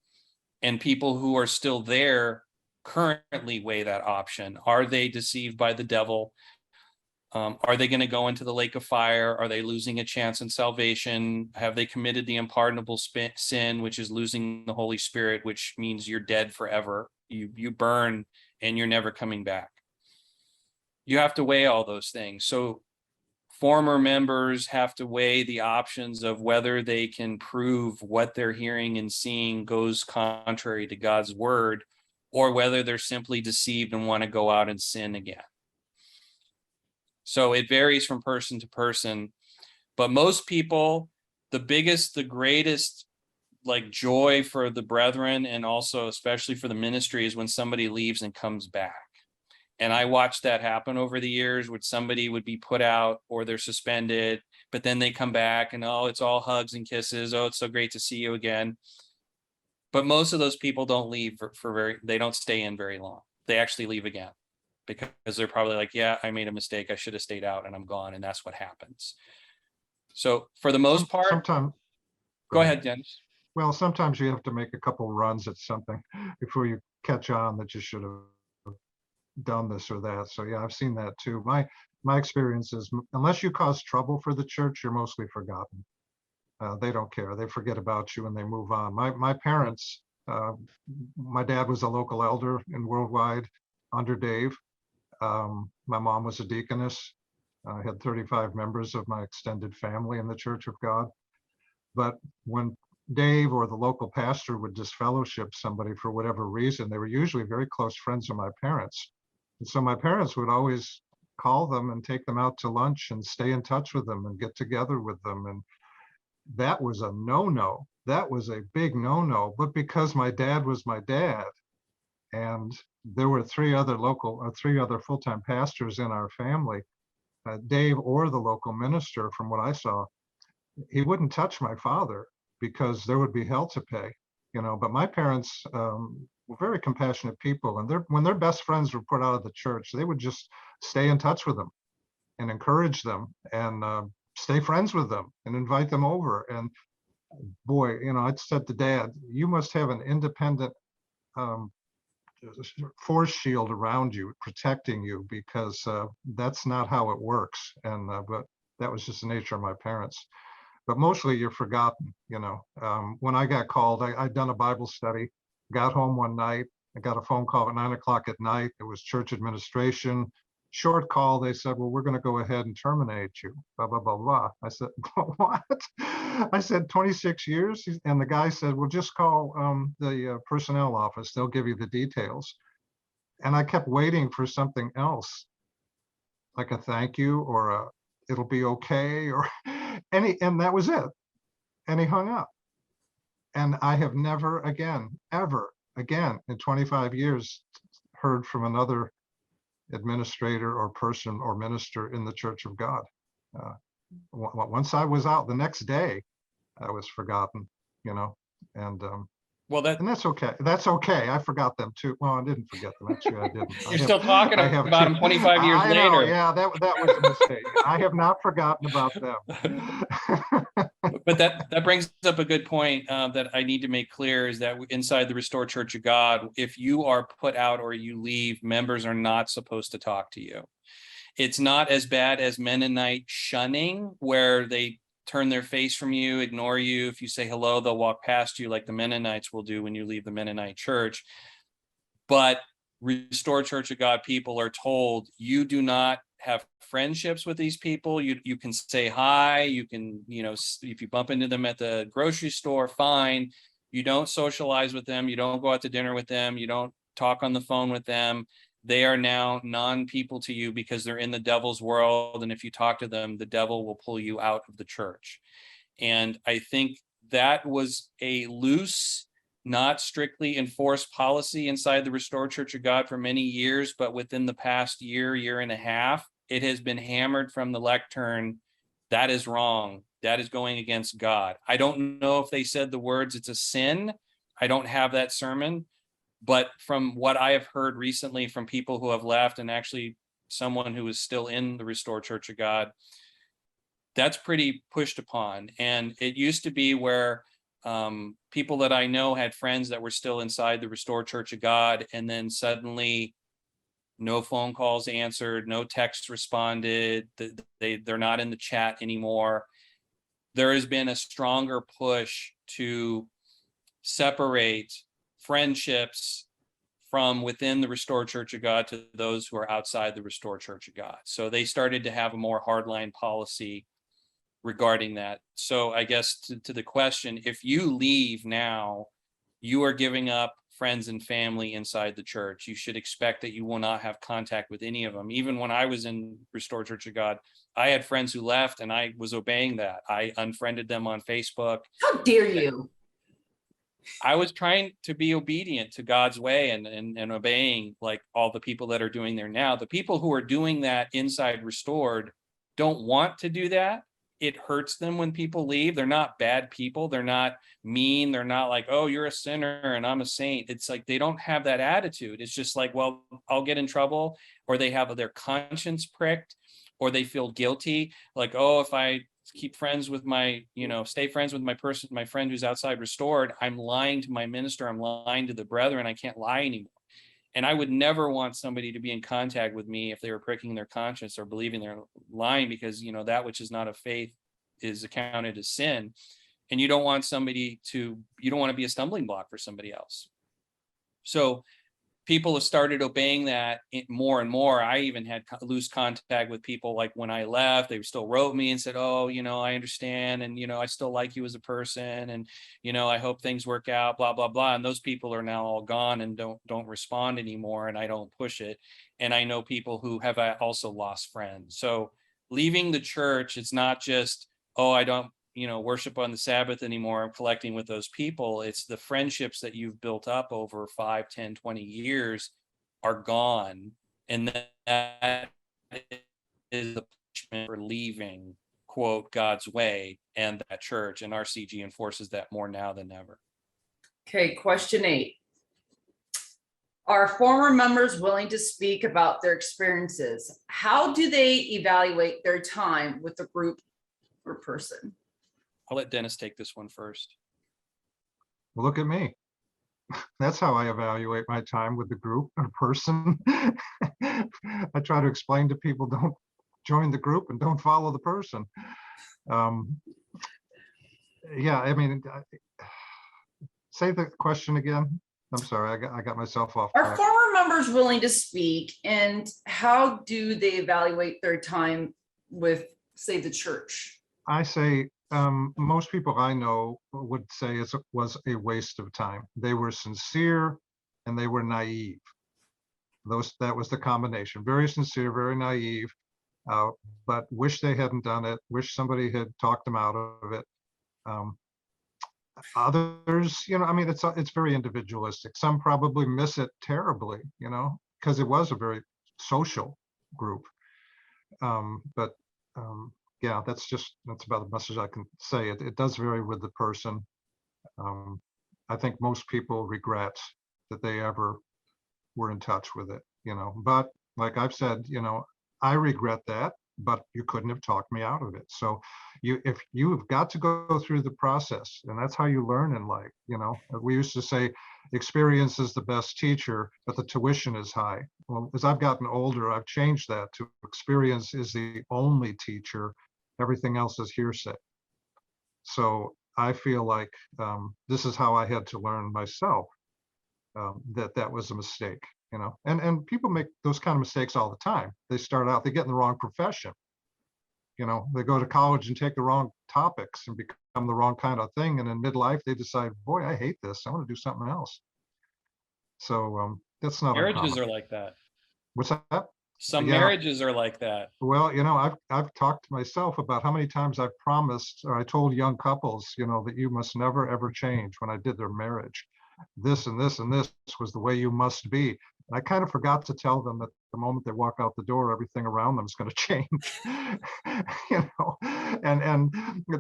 And people who are still there currently weigh that option. Are they deceived by the devil? Are they going to go into the lake of fire? Are they losing a chance in salvation? Have they committed the unpardonable sin, which is losing the Holy Spirit, which means you're dead forever? You burn and you're never coming back. You have to weigh all those things. So former members have to weigh the options of whether they can prove what they're hearing and seeing goes contrary to God's word, or whether they're simply deceived and want to go out and sin again. So it varies from person to person, but most people, the greatest like joy for the brethren, and also especially for the ministry, is when somebody leaves and comes back. And I watched that happen over the years, where somebody would be put out or they're suspended, but then they come back and, oh, it's all hugs and kisses. Oh, it's so great to see you again. But most of those people don't leave they don't stay in very long. They actually leave again, because they're probably like, yeah, I made a mistake. I should have stayed out, and I'm gone. And that's what happens. So for the most part, Sometimes, go ahead, Dennis. well, sometimes you have to make a couple runs at something before you catch on that you should have done this or that. So yeah, I've seen that too. My experience is, unless you cause trouble for the church, you're mostly forgotten. They don't care. They forget about you and they move on. My parents, my dad was a local elder in Worldwide under Dave. My mom was a deaconess. I had 35 members of my extended family in the Church of God. But when Dave or the local pastor would disfellowship somebody for whatever reason, they were usually very close friends of my parents. And so my parents would always call them and take them out to lunch and stay in touch with them and get together with them. And that was a no-no. That was a big no-no. But because my dad was my dad, and there were three other full-time pastors in our family, Dave or the local minister, from what I saw, he wouldn't touch my father because there would be hell to pay, but my parents were very compassionate people. And when their best friends were put out of the church, they would just stay in touch with them and encourage them and stay friends with them and invite them over. And boy, I'd said to Dad, you must have an independent force shield around you protecting you, because that's not how it works. And but that was just the nature of my parents. But mostly you're forgotten. When I got called, I'd done a Bible study, got home one night, I got a phone call at 9 o'clock at night. It was church administration. Short call, they said, well, we're going to go ahead and terminate you, blah, blah, blah, blah. I said, what? I said, 26 years? And the guy said, well, just call the personnel office. They'll give you the details. And I kept waiting for something else, like a thank you or a it'll be okay, or and that was it. And he hung up. And I have never again, ever again in 25 years heard from another administrator or person or minister in the Church of God. Once I was out, the next day I was forgotten, and and that's okay. That's okay. I forgot them too. Well, I didn't forget them. Actually, I didn't. You're still talking about them 25 years later. Know, yeah, that was a mistake. I have not forgotten about them. But that brings up a good point that I need to make clear, is that inside the Restored Church of God, if you are put out or you leave, members are not supposed to talk to you. It's not as bad as Mennonite shunning, where they turn their face from you, ignore you. If you say hello, they'll walk past you, like the Mennonites will do when you leave the Mennonite church. But Restored Church of God people are told, you do not have friendships with these people. You can say hi, you can, if you bump into them at the grocery store, fine. You don't socialize with them, you don't go out to dinner with them, you don't talk on the phone with them. They are now non-people to you because they're in the devil's world. And if you talk to them, the devil will pull you out of the church. And I think that was a loose, not strictly enforced policy inside the Restored Church of God for many years. But within the past year and a half, it has been hammered from the lectern. That is wrong. That is going against God. I don't know if they said the words, it's a sin. I don't have that sermon. But from what I have heard recently from people who have left, and actually someone who is still in the Restored Church of God, that's pretty pushed upon. And it used to be where people that I know had friends that were still inside the Restored Church of God, and then suddenly no phone calls answered, no texts responded, they're not in the chat anymore. There has been a stronger push to separate friendships from within the Restored Church of God to those who are outside the Restored Church of God. So they started to have a more hardline policy regarding that. So I guess to the question, if you leave now, you are giving up friends and family inside the church. You should expect that you will not have contact with any of them. Even when I was in Restored Church of God, I had friends who left and I was obeying that. I unfriended them on Facebook. How dare you? I was trying to be obedient to God's way and obeying like all the people that are doing there now. The people who are doing that inside Restored don't want to do that. It hurts them when people leave. They're not bad people. They're not mean. They're not like, oh, you're a sinner and I'm a saint. It's like they don't have that attitude. It's just like, well, I'll get in trouble, or they have their conscience pricked, or they feel guilty. Like, oh, if I keep friends with my, stay friends with my friend who's outside Restored, I'm lying to my minister. I'm lying to the brethren. I can't lie anymore. And I would never want somebody to be in contact with me if they were pricking their conscience or believing they're lying, because, that which is not of faith is accounted as sin. And you don't want you don't want to be a stumbling block for somebody else. So people have started obeying that more and more. I even had loose contact with people, like when I left, they still wrote me and said, oh, I understand. And, I still like you as a person. And, I hope things work out, blah, blah, blah. And those people are now all gone and don't respond anymore. And I don't push it. And I know people who have also lost friends. So leaving the church, it's not just, oh, I don't, worship on the Sabbath anymore. I'm collecting with those people. It's the friendships that you've built up over 5, 10, 20 years are gone. And that is the punishment for leaving, quote, God's way and that church. And RCG enforces that more now than ever. Okay, question 8. Are former members willing to speak about their experiences? How do they evaluate their time with the group or person? I'll let Dennis take this one first. Well, look at me. That's how I evaluate my time with the group or person. I try to explain to people, don't join the group and don't follow the person. Yeah, I mean, say the question again. I'm sorry, I got myself off Are track. former members willing to speak, and how do they evaluate their time with, say, the church? I say most people I know would say it was a waste of time. They were sincere and they were naive. That was the combination. Very sincere, very naive, but wish they hadn't done it. Wish somebody had talked them out of it. Others, I mean, it's very individualistic. Some probably miss it terribly, because it was a very social group. Yeah, that's about the message I can say. It does vary with the person. I think most people regret that they ever were in touch with it, but like I've said, I regret that, but you couldn't have talked me out of it. So if you have got to go through the process, and that's how you learn in life. We used to say experience is the best teacher, but the tuition is high. Well, as I've gotten older, I've changed that to experience is the only teacher. Everything else is hearsay. So I feel like this is how I had to learn myself, that was a mistake, and people make those kind of mistakes all the time. They start out, they get in the wrong profession. They go to college and take the wrong topics and become the wrong kind of thing. And in midlife, they decide, boy, I hate this. I want to do something else. So that's not Marriages uncommon. are like that. What's that? Some Yeah. marriages are like that. Well, I've talked to myself about how many times I've promised, or I told young couples, that you must never, ever change when I did their marriage. This and this and this was the way you must be. I kind of forgot to tell them that the moment they walk out the door, everything around them is going to change. And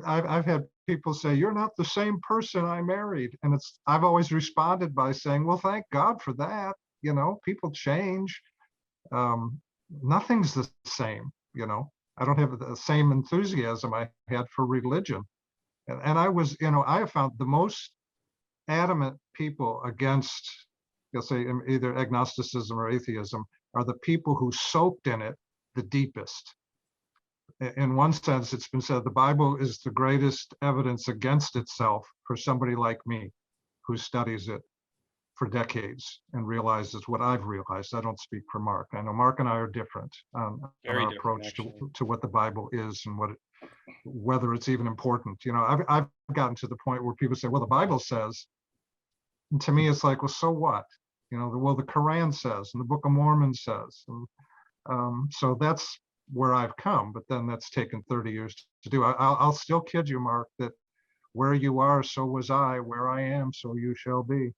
I've had people say, "You're not the same person I married," and I've always responded by saying, "Well, thank God for that. People change. Nothing's the same. I don't have the same enthusiasm I had for religion, and I was, I have found the most adamant people against, let's say, either agnosticism or atheism are the people who soaked in it the deepest. In one sense, it's been said the Bible is the greatest evidence against itself for somebody like me who studies it for decades and realizes what I've realized. I don't speak for Mark. I know Mark and I are different on our approach to what the Bible is and whether it's even important. I've gotten to the point where people say, well, the Bible says, and to me, it's like, well, so what? Well, the Quran says, and the Book of Mormon says. And so that's where I've come, but then that's taken 30 years to do. I'll still kid you, Mark, that where you are, so was I. Where I am, so you shall be.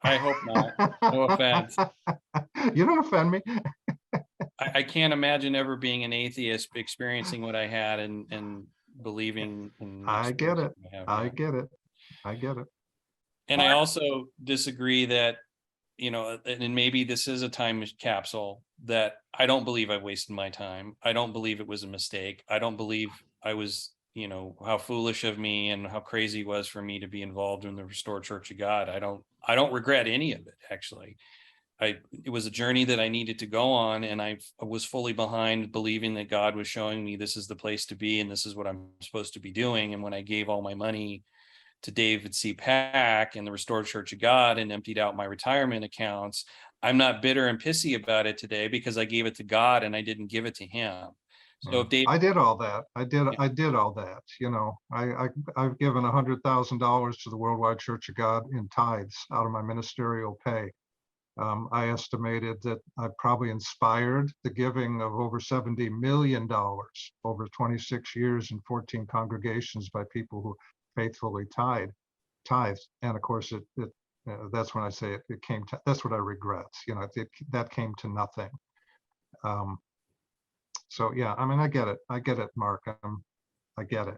I hope not. No offense. You don't offend me. I can't imagine ever being an atheist, experiencing what I had and believing. I get it. I get it. I get it. And I also disagree that, and maybe this is a time capsule, that I don't believe I wasted my time. I don't believe it was a mistake. I don't believe I was, how foolish of me and how crazy it was for me to be involved in the Restored Church of God. I don't regret any of it, actually. It was a journey that I needed to go on, and I was fully behind believing that God was showing me this is the place to be and this is what I'm supposed to be doing. And when I gave all my money to David C. Pack and the Restored Church of God and emptied out my retirement accounts, I'm not bitter and pissy about it today because I gave it to God and I didn't give it to him. So if David, I did all that. I did all that. I've given $100,000 to the Worldwide Church of God in tithes out of my ministerial pay. I estimated that I probably inspired the giving of over $70 million over 26 years and 14 congregations by people who faithfully tithed. And of course, that's when I say it came to, that's what I regret. That came to nothing. So yeah, I mean, I get it, Mark. I get it.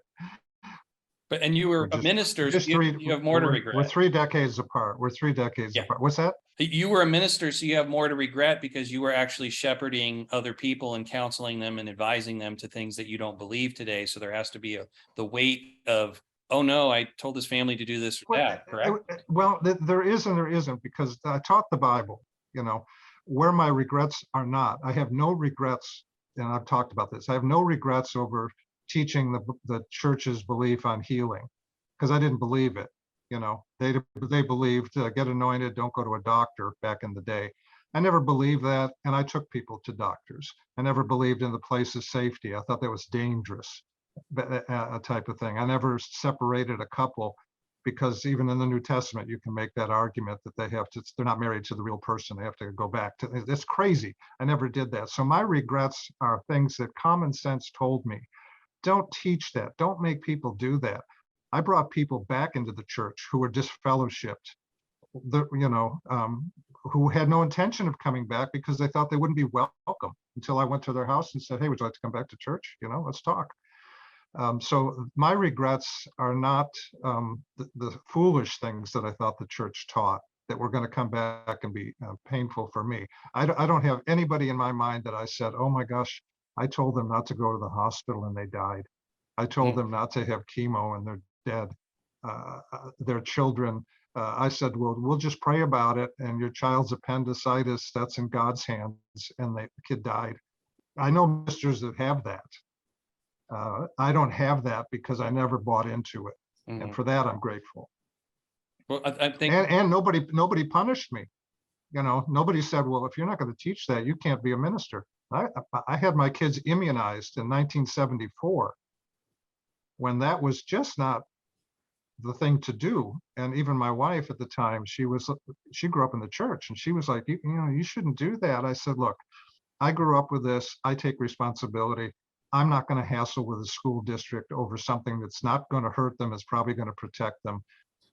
But and you were a minister, so you have more to regret. We're 3 decades apart. We're 3 decades apart. What's that? You were a minister, so you have more to regret because you were actually shepherding other people and counseling them and advising them to things that you don't believe today. So there has to be the weight of, oh no, I told this family to do this or that, correct? Well, there is and there isn't, because I taught the Bible, where my regrets are not. I have no regrets, and I've talked about this. I have no regrets over teaching the church's belief on healing, because I didn't believe it. They believed get anointed, don't go to a doctor back in the day. I never believed that, and I took people to doctors. I never believed in the place of safety. I thought that was dangerous, a type of thing. I never separated a couple, because even in the New Testament, you can make that argument that they're not married to the real person. They have to go back to, it's crazy. I never did that. So my regrets are things that common sense told me. Don't teach that. Don't make people do that. I brought people back into the church who were disfellowshipped, who had no intention of coming back because they thought they wouldn't be welcome, until I went to their house and said, hey, would you like to come back to church? Let's talk. So my regrets are not the foolish things that I thought the church taught that were going to come back and be painful for me. I don't have anybody in my mind that I said, oh my gosh, I told them not to go to the hospital and they died. I told them not to have chemo and they're dead. Their children, I said, well, we'll just pray about it, and your child's appendicitis, that's in God's hands, and the kid died. I know ministers that have that. I don't have that because I never bought into it. And for that, I'm grateful. Well, I think, and nobody punished me. Nobody said, well, if you're not going to teach that, you can't be a minister. I had my kids immunized in 1974, when that was just not the thing to do. And even my wife at the time, she grew up in the church, and she was like, you shouldn't do that. I said, look, I grew up with this. I take responsibility. I'm not going to hassle with the school district over something that's not going to hurt them. It's probably going to protect them.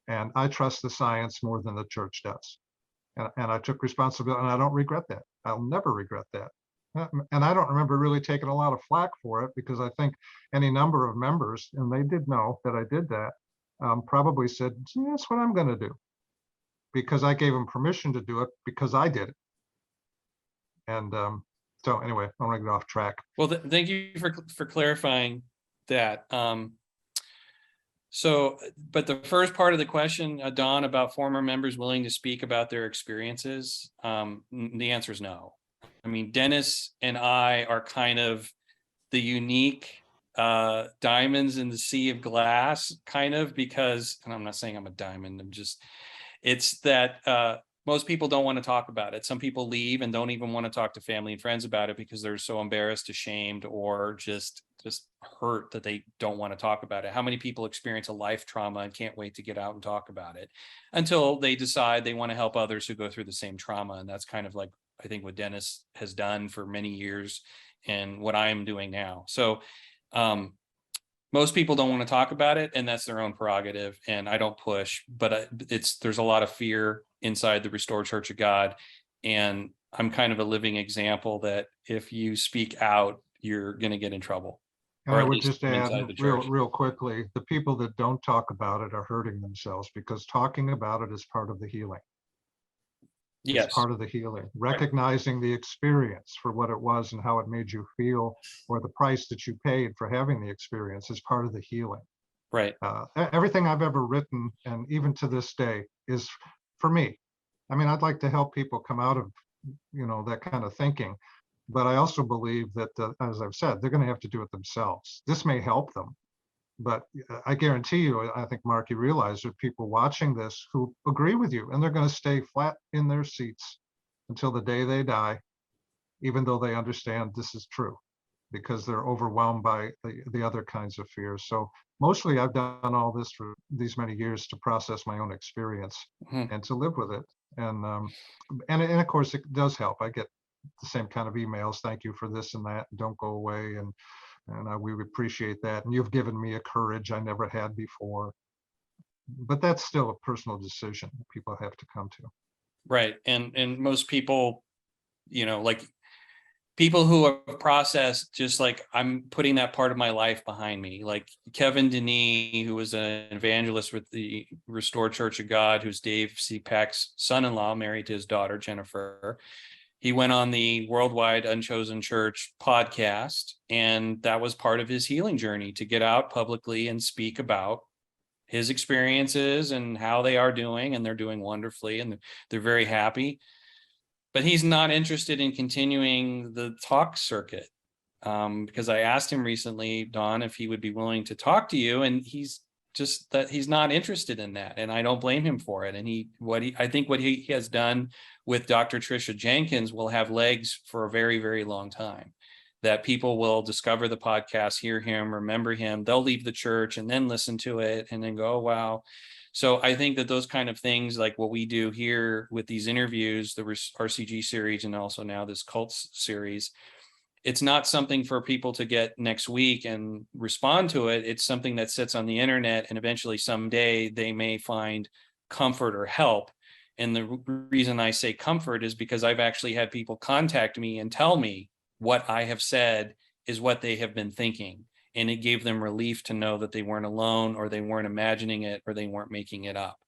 And I trust the science more than the church does. And I took responsibility, and I don't regret that. I'll never regret that. And I don't remember really taking a lot of flack for it, because I think any number of members, and they did know that I did that, probably said, "Yeah, that's what I'm going to do," because I gave them permission to do it because I did it. And so anyway, I want to get off track. Well, thank you for clarifying that. So, but the first part of the question, Don, about former members willing to speak about their experiences, the answer is no. I mean, Dennis and I are kind of the unique diamonds in the sea of glass, kind of, because, and I'm not saying I'm a diamond, it's that most people don't want to talk about it. Some people leave and don't even want to talk to family and friends about it because they're so embarrassed, ashamed, or just hurt that they don't want to talk about it. How many people experience a life trauma and can't wait to get out and talk about it until they decide they want to help others who go through the same trauma? And that's kind of like, I think, what Dennis has done for many years and what I am doing now. So most people don't want to talk about it, and that's their own prerogative, and I don't push, but there's a lot of fear inside the Restored Church of God. And I'm kind of a living example that if you speak out, you're going to get in trouble. And I would just add real quickly, the people that don't talk about it are hurting themselves, because talking about it is part of the healing. Yes. It's part of the healing. Recognizing the experience for what it was and how it made you feel, or the price that you paid for having the experience, is part of the healing. Right. Everything I've ever written, and even to this day, is for me. I mean, I'd like to help people come out of, that kind of thinking. But I also believe that, as I've said, they're going to have to do it themselves. This may help them, but I guarantee you, I think, Mark, you realize there are people watching this who agree with you, and they're going to stay flat in their seats until the day they die, even though they understand this is true, because they're overwhelmed by the other kinds of fears. So mostly I've done all this for these many years to process my own experience and to live with it. And of course, it does help. I get the same kind of emails. Thank you for this and that. Don't go away. And we appreciate that. And you've given me a courage I never had before. But that's still a personal decision that people have to come to. Right. And most people, like people who have processed, just like, I'm putting that part of my life behind me, like Kevin Denis, who was an evangelist with the Restored Church of God, who's Dave 𝘿𝑝AC's son-in-law, married to his daughter, Jennifer. He went on the Worldwide Unchosen Church podcast, and that was part of his healing journey, to get out publicly and speak about his experiences and how they are doing, and they're doing wonderfully, and they're very happy. But he's not interested in continuing the talk circuit, because I asked him recently, Don, if he would be willing to talk to you, and he's not interested in that, and I don't blame him for it. And I think what he has done with Dr. Tricia Jenkins will have legs for a very, very long time, that people will discover the podcast, hear him, remember him, they'll leave the church and then listen to it and then go, oh, wow. So I think that those kind of things, like what we do here with these interviews, the RCG series, and also now this cults series, it's not something for people to get next week and respond to it. It's something that sits on the internet, and eventually someday they may find comfort or help. And the reason I say comfort is because I've actually had people contact me and tell me what I have said is what they have been thinking. And it gave them relief to know that they weren't alone, or they weren't imagining it, or they weren't making it up.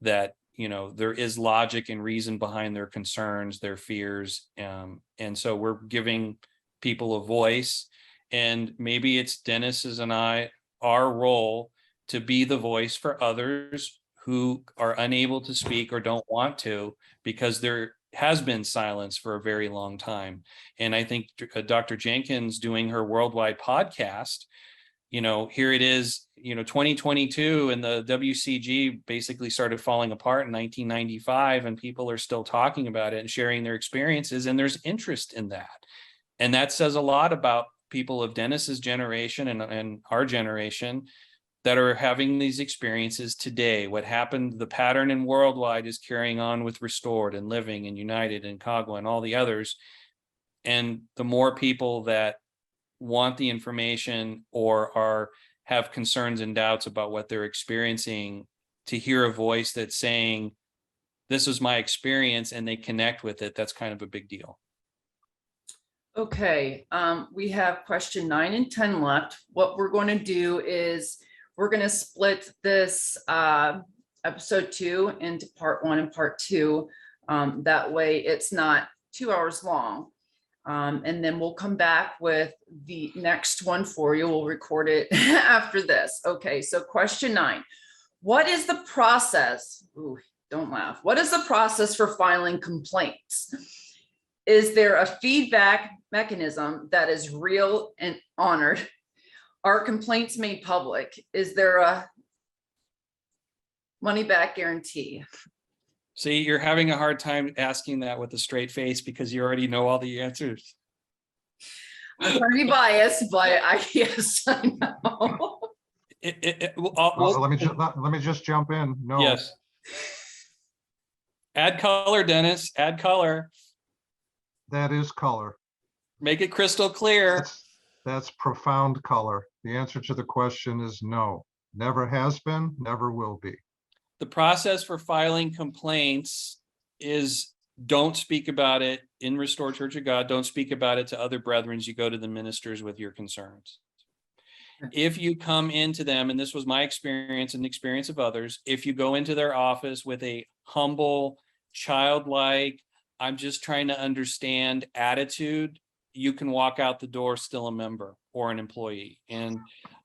That, there is logic and reason behind their concerns, their fears. And so we're giving people a voice, and maybe it's Dennis's and our role to be the voice for others who are unable to speak or don't want to, because there has been silence for a very long time. And I think Dr. Jenkins doing her worldwide podcast, here it is, 2022, and the WCG basically started falling apart in 1995, and people are still talking about it and sharing their experiences, and there's interest in that. And that says a lot about people of Dennis's generation and our generation that are having these experiences today. What happened, the pattern in Worldwide is carrying on with Restored and Living and United and 𝑘𝐝 and all the others. And the more people that want the information or have concerns and doubts about what they're experiencing, to hear a voice that's saying, this is my experience, and they connect with it, that's kind of a big deal. Okay, we have question 9 and 10 left. What we're going to do is we're going to split this episode 2 into part 1 and part 2. That way it's not 2 hours long. And then we'll come back with the next one for you. We'll record it after this. Okay, so question 9. What is the process? Ooh, don't laugh. What is the process for filing complaints? Is there a feedback mechanism that is real and honored? Are complaints made public? Is there a money back guarantee? See, you're having a hard time asking that with a straight face because you already know all the answers. I'm trying to be biased, but I guess I know. Well, let me just jump in. No. Yes. Add color, Dennis. Add color. That is color. Make it crystal clear. That's profound color. The answer to the question is no. Never has been, never will be. The process for filing complaints is don't speak about it in Restored Church of God. Don't speak about it to other brethren. You go to the ministers with your concerns. If you come into them, and this was my experience and the experience of others, if you go into their office with a humble, childlike, I'm just trying to understand attitude, you can walk out the door still a member or an employee. And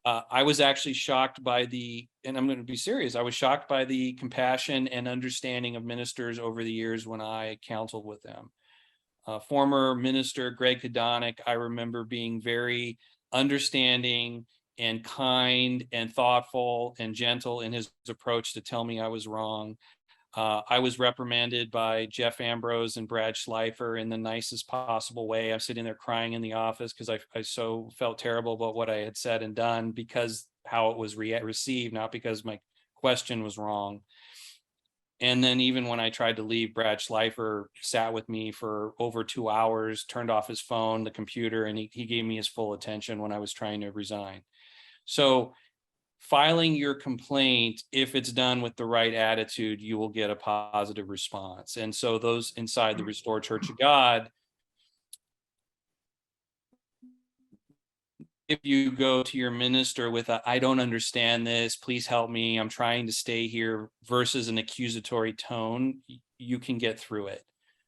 I was actually shocked by and I'm going to be serious, I was shocked by the compassion and understanding of ministers over the years when I counseled with them. Former minister 𝘿𝙚𝙣𝙣𝙣𝙣, I remember being very understanding and kind and thoughtful and gentle in his approach to tell me I was wrong. I was reprimanded by Jeff Ambrose and Brad Schleifer in the nicest possible way. I'm sitting there crying in the office because I so felt terrible about what I had said and done because how it was received, not because my question was wrong. And then even when I tried to leave, Brad Schleifer sat with me for over 2 hours, turned off his phone, the computer, and he gave me his full attention when I was trying to resign. So filing your complaint, if it's done with the right attitude, you will get a positive response. And so those inside the Restored Church of God, if you go to your minister with I don't understand this, please help me, I'm trying to stay here, versus an accusatory tone, you can get through it.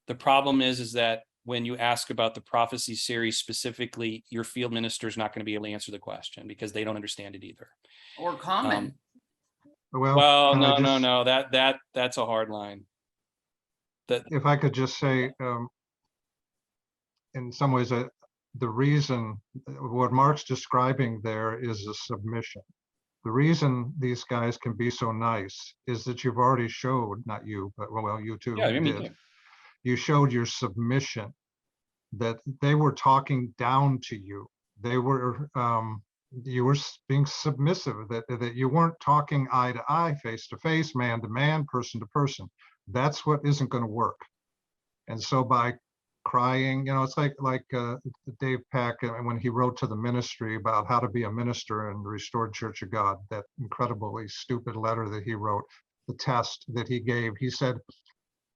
The problem is that when you ask about the prophecy series specifically, your field minister is not going to be able to answer the question because they don't understand it either. Or common. Well, no, that's a hard line. If I could just say, in some ways, the reason what Mark's describing there is a submission. The reason these guys can be so nice is that you've already showed, not you, but well, you too, did. You showed your submission, that they were talking down to you. They were, you were being submissive, that you weren't talking eye to eye, face to face, man to man, person to person. That's what isn't going to work. And so by crying, it's like Dave Pack, when he wrote to the ministry about how to be a minister in the Restored Church of God, that incredibly stupid letter that he wrote, the test that he gave, he said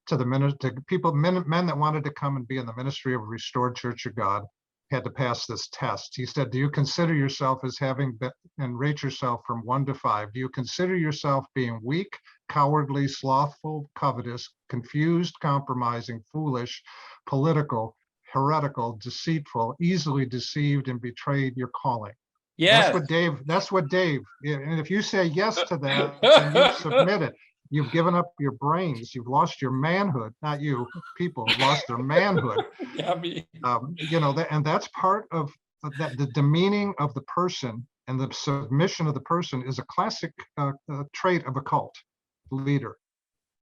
to the men that wanted to come and be in the ministry of a Restored Church of God had to pass this test. He said, do you consider yourself as having been, and rate yourself from 1 to 5, do you consider yourself being weak, cowardly, slothful, covetous, confused, compromising, foolish, political, heretical, deceitful, easily deceived, and betrayed your calling? Yeah, that's what Dave, and if you say yes to that, then you've submitted. You've given up your brains. You've lost your manhood. Not you. People have lost their manhood. Yeah, me. And that's part of that. The demeaning of the person and the submission of the person is a classic trait of a cult leader,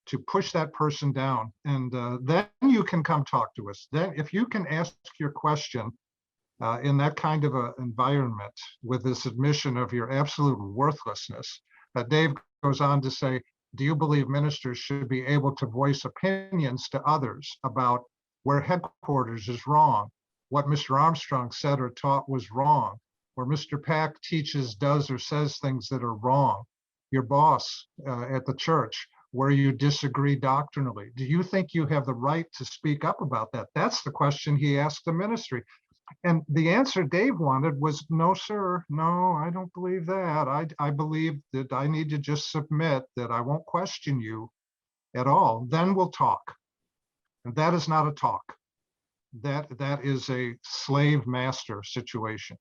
to push that person down. And then you can come talk to us. Then, if you can ask your question in that kind of an environment with this admission of your absolute worthlessness, Dave goes on to say, do you believe ministers should be able to voice opinions to others about where headquarters is wrong, what Mr. Armstrong said or taught was wrong, or Mr. Pack teaches, does, or says things that are wrong, your boss at the church, where you disagree doctrinally? Do you think you have the right to speak up about that? That's the question he asked the ministry. And the answer Dave wanted was, no, sir, no, I don't believe that. I believe that I need to just submit, that I won't question you at all. Then we'll talk. And that is not a talk. That is a slave master situation.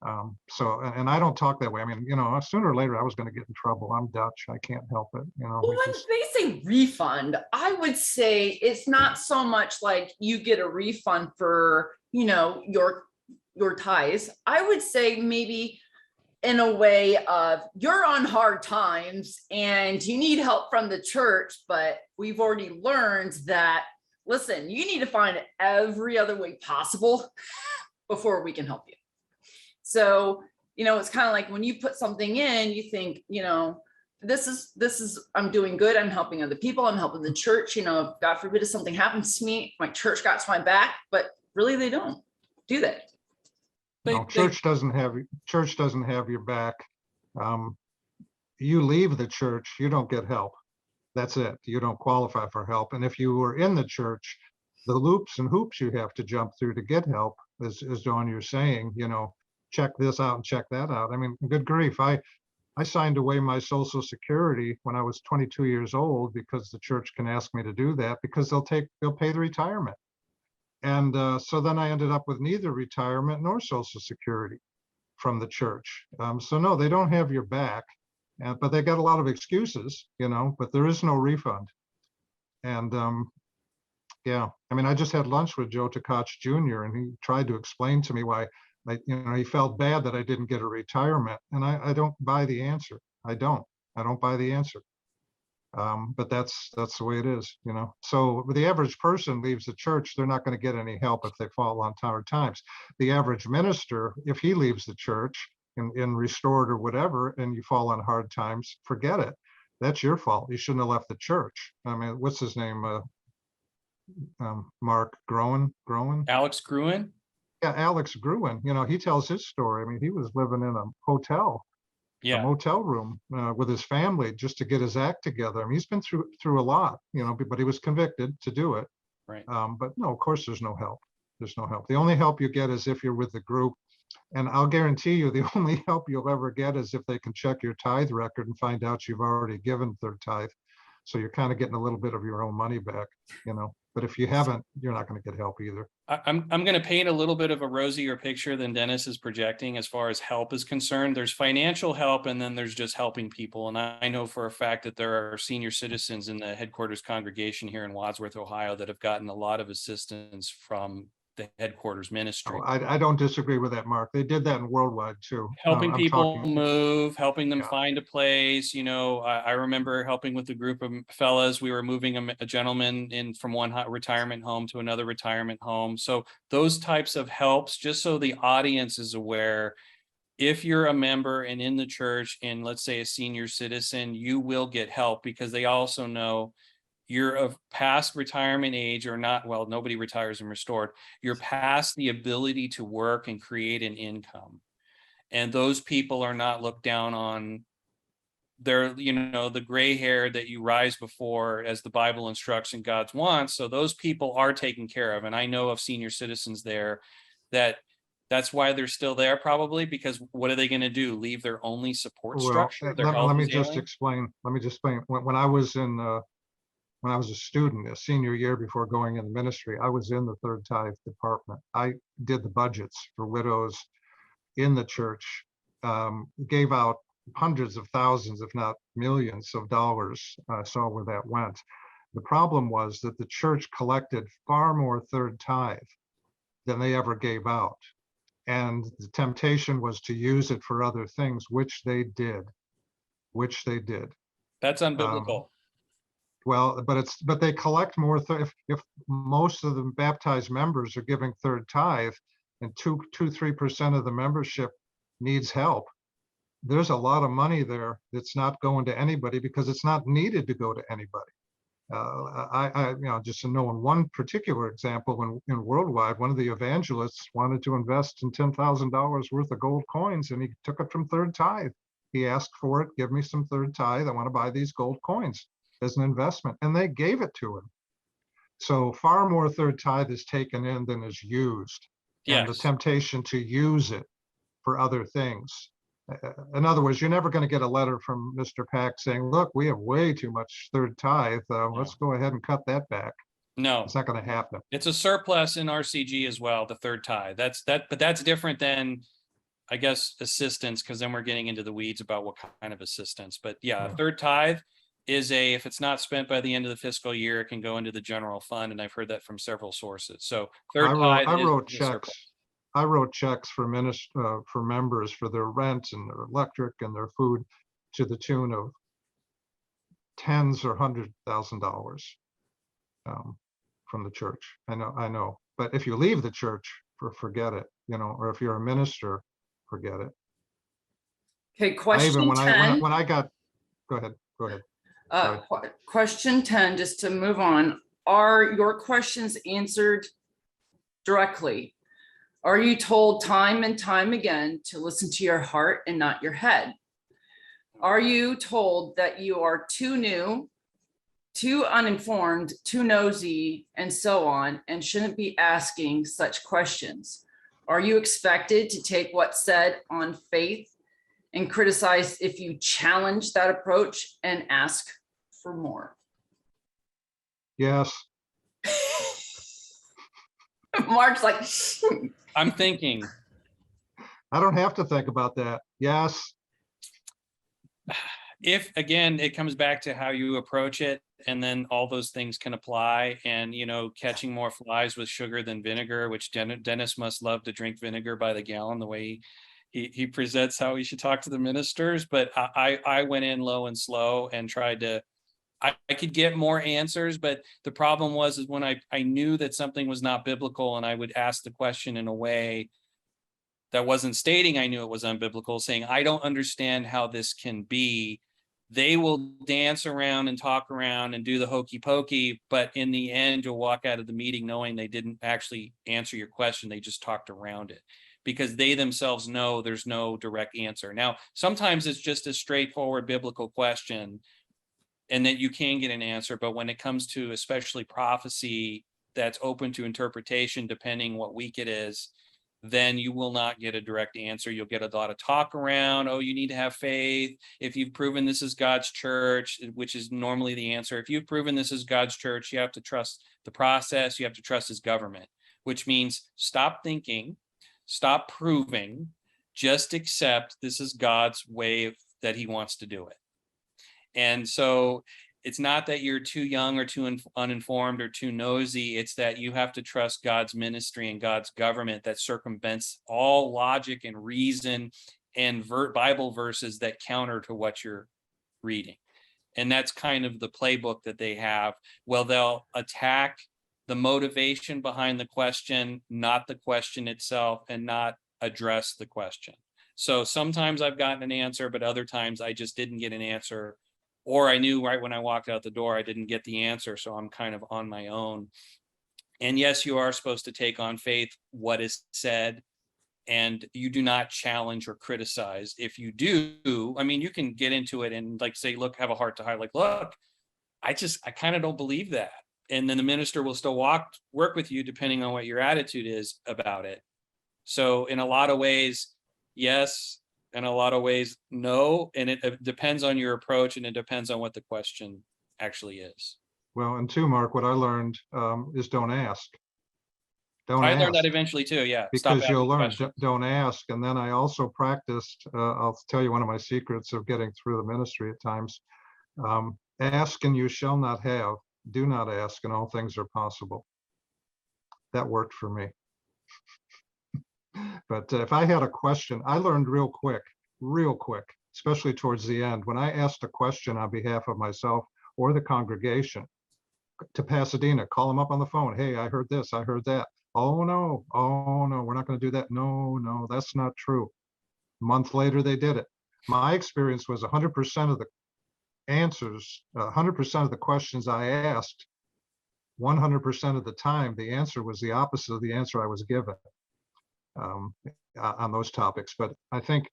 And I don't talk that way. I mean, sooner or later I was going to get in trouble. I'm Dutch. I can't help it. Well, when they say refund, I would say it's not so much like you get a refund for, your tithes. I would say maybe in a way of, you're on hard times and you need help from the church, but we've already learned that, listen, you need to find every other way possible before we can help you. So, it's kind of like when you put something in, you think, this is, I'm doing good. I'm helping other people. I'm helping the church. God forbid if something happens to me, my church got my back, but really they don't do that. No, church doesn't have your back. You leave the church, you don't get help. That's it. You don't qualify for help. And if you were in the church, the loops and hoops you have to jump through to get help, as Dawn, you're saying, check this out and check that out. I mean, good grief. I signed away my Social Security when I was 22 years old because the church can ask me to do that because they'll pay the retirement. And so then I ended up with neither retirement nor Social Security from the church. So no, they don't have your back, but they got a lot of excuses, but there is no refund. And yeah, I mean, I just had lunch with 𝘿𝙚𝙣𝙣𝙘 Jr. and he tried to explain to me why, he felt bad that I didn't get a retirement. And I don't buy the answer. I don't buy the answer. But that's the way it is, So the average person leaves the church, they're not going to get any help if they fall on hard times. The average minister, if he leaves the church in restored or whatever, and you fall on hard times, forget it. That's your fault. You shouldn't have left the church. I mean, what's his name? Mark Groen? Alex Gruen? Yeah, Alex Gruen. He tells his story. I mean, he was living in a hotel. Yeah. A motel room with his family just to get his act together. I mean, he's been through a lot, but he was convicted to do it. Right. But no, of course, there's no help. There's no help. The only help you get is if you're with the group. And I'll guarantee you the only help you'll ever get is if they can check your tithe record and find out you've already given third tithe. So you're kind of getting a little bit of your own money back, But if you haven't, you're not going to get help either. I'm going to paint a little bit of a rosier picture than Dennis is projecting as far as help is concerned. There's financial help, and then there's just helping people. And I know for a fact that there are senior citizens in the headquarters congregation here in Wadsworth, Ohio, that have gotten a lot of assistance from the headquarters ministry. I don't disagree with that, Mark. They did that in Worldwide too. Helping people move, helping them find a place. I remember helping with a group of fellas. We were moving a gentleman in from one retirement home to another retirement home. So those types of helps, just so the audience is aware, if you're a member and in the church and let's say a senior citizen, you will get help because they also know you're of past retirement age or not. Well, nobody retires and restored. You're past the ability to work and create an income. And those people are not looked down on. They're, the gray hair that you rise before as the Bible instructs and God's wants. So those people are taken care of. And I know of senior citizens there that's why they're still there probably, because what are they going to do? Leave their only support structure? Let me just explain. When I was a student, a senior year before going in the ministry, I was in the third tithe department. I did the budgets for widows in the church, gave out hundreds of thousands, if not millions of dollars. I saw where that went. The problem was that the church collected far more third tithe than they ever gave out. And the temptation was to use it for other things, which they did. That's unbiblical. Well, but they collect more. If most of the baptized members are giving third tithe, and 2-3% of the membership needs help, there's a lot of money there that's not going to anybody because it's not needed to go to anybody. Just to know in one particular example in Worldwide, one of the evangelists wanted to invest in $10,000 worth of gold coins, and he took it from third tithe. He asked for it. Give me some third tithe. I want to buy these gold coins. as an investment, and they gave it to him. So far more third tithe is taken in than is used. And the Yes. temptation to use it for other things. In other words, you're never going to get a letter from Mr. Pack saying, look, we have way too much third tithe. Let's go ahead and cut that back. No, It's not going to happen. it's a surplus in RCG as well, the third tithe. But that's different than, I guess, assistance, because then we're getting into the weeds about what kind of assistance. But yeah, third tithe is if it's not spent by the end of the fiscal year, it can go into the general fund. And I've heard that from several sources. So third tithe I is wrote the checks. surplus. I wrote checks for members for their rent and their electric and their food to the tune of tens or $100,000 from the church. I know. But if you leave the church, forget it. Or if you're a minister, forget it. Okay, question 10. When I got, go ahead. Sorry. Question 10, just to move on. Are your questions answered directly? Are you told time and time again to listen to your heart and not your head? Are you told that you are too new, too uninformed, too nosy, and so on, and shouldn't be asking such questions? Are you expected to take what's said on faith and criticize if you challenge that approach and ask for more? Yes. Mark's like, I'm thinking. I don't have to think about that. Yes. If, again, it comes back to how you approach it, and then all those things can apply. And, catching more flies with sugar than vinegar, which Dennis must love to drink vinegar by the gallon, the way he presents how he should talk to the ministers. But I went in low and slow and tried to, I could get more answers, but the problem was when I knew that something was not biblical, and I would ask the question in a way that wasn't stating I knew it was unbiblical, saying, I don't understand how this can be. They will dance around and talk around and do the hokey pokey, but in the end, you'll walk out of the meeting knowing they didn't actually answer your question. They just talked around it because they themselves know there's no direct answer. Now, sometimes it's just a straightforward biblical question and that you can get an answer. But when it comes to especially prophecy that's open to interpretation, depending what week it is, then you will not get a direct answer. You'll get a lot of talk around. Oh, you need to have faith. If you've proven this is God's church, which is normally the answer. If you've proven this is God's church, you have to trust the process. You have to trust his government, which means stop thinking, stop proving, just accept this is God's way that he wants to do it. And so it's not that you're too young or too uninformed or too nosy. It's that you have to trust God's ministry and God's government that circumvents all logic and reason and Bible verses that counter to what you're reading. And that's kind of the playbook that they have. Well, they'll attack the motivation behind the question, not the question itself, and not address the question. So sometimes I've gotten an answer, but other times I just didn't get an answer. Or I knew right when I walked out the door, I didn't get the answer. So I'm kind of on my own. And yes, you are supposed to take on faith what is said, and you do not challenge or criticize. If you do, I mean, you can get into it and say, look, have a heart to heart, look, I kind of don't believe that. And then the minister will still work with you depending on what your attitude is about it. So in a lot of ways, yes. In a lot of ways, no. And it depends on your approach, and it depends on what the question actually is. Well, and two, Mark, what I learned is don't ask. I learned that eventually too, yeah. Because you'll learn, don't ask. And then I also practiced, I'll tell you one of my secrets of getting through the ministry at times. Ask and you shall not have. Do not ask and all things are possible. That worked for me. But if I had a question, I learned real quick, especially towards the end, when I asked a question on behalf of myself or the congregation to Pasadena, call them up on the phone. Hey, I heard this, I heard that. Oh no, we're not going to do that. No, that's not true. A month later, they did it. My experience was 100% of the answers, 100% of the questions I asked, 100% of the time, the answer was the opposite of the answer I was given. On those topics. But I think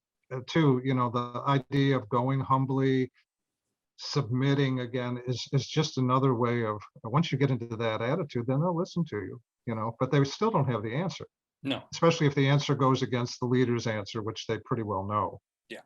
too, the idea of going humbly, submitting again is just another way of, once you get into that attitude, then they'll listen to you, but they still don't have the answer, No. especially if the answer goes against the leader's answer, which they pretty well know. Yeah.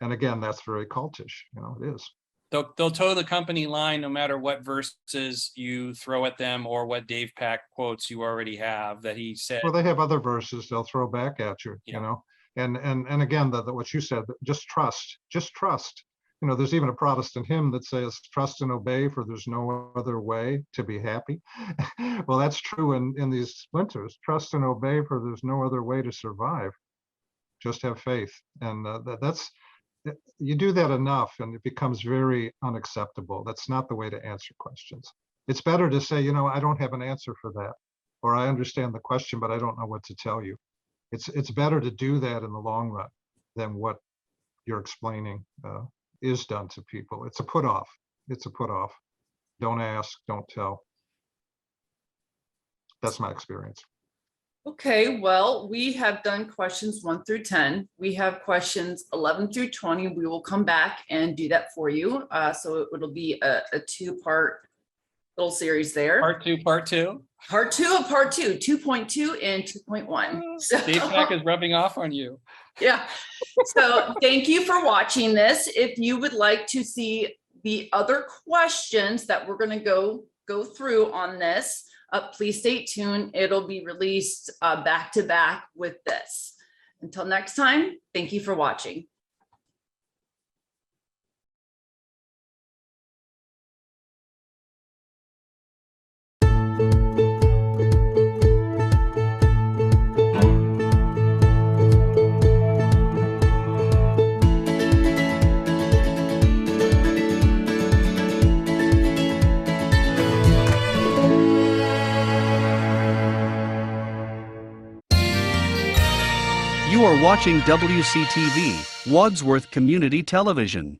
And again, that's very cultish, it is. They'll toe the company line no matter what verses you throw at them or what Dave Pack quotes you already have that he said. Well, they have other verses they'll throw back at you, Yeah. And again, what you said, just trust. There's even a Protestant hymn that says, trust and obey, for there's no other way to be happy. Well, that's true in these winters. Trust and obey, for there's no other way to survive. Just have faith. And you do that enough and it becomes very unacceptable. That's not the way to answer questions. It's better to say, I don't have an answer for that, or I understand the question, but I don't know what to tell you. It's better to do that in the long run than what you're explaining is done to people. It's a put off. Don't ask, don't tell. That's my experience. Okay, well, we have done questions 1 through 10. We have questions 11 through 20. We will come back and do that for you. So it'll be a 2-part little series there. Part two. Part 2 of part 2, 2.2 and 2.1. So, Dave Pack is rubbing off on you. yeah. So thank you for watching this. If you would like to see the other questions that we're going to go through on this, please stay tuned. It'll be released back to back with this. Until next time, thank you for watching. You are watching WCTV, Wadsworth Community Television.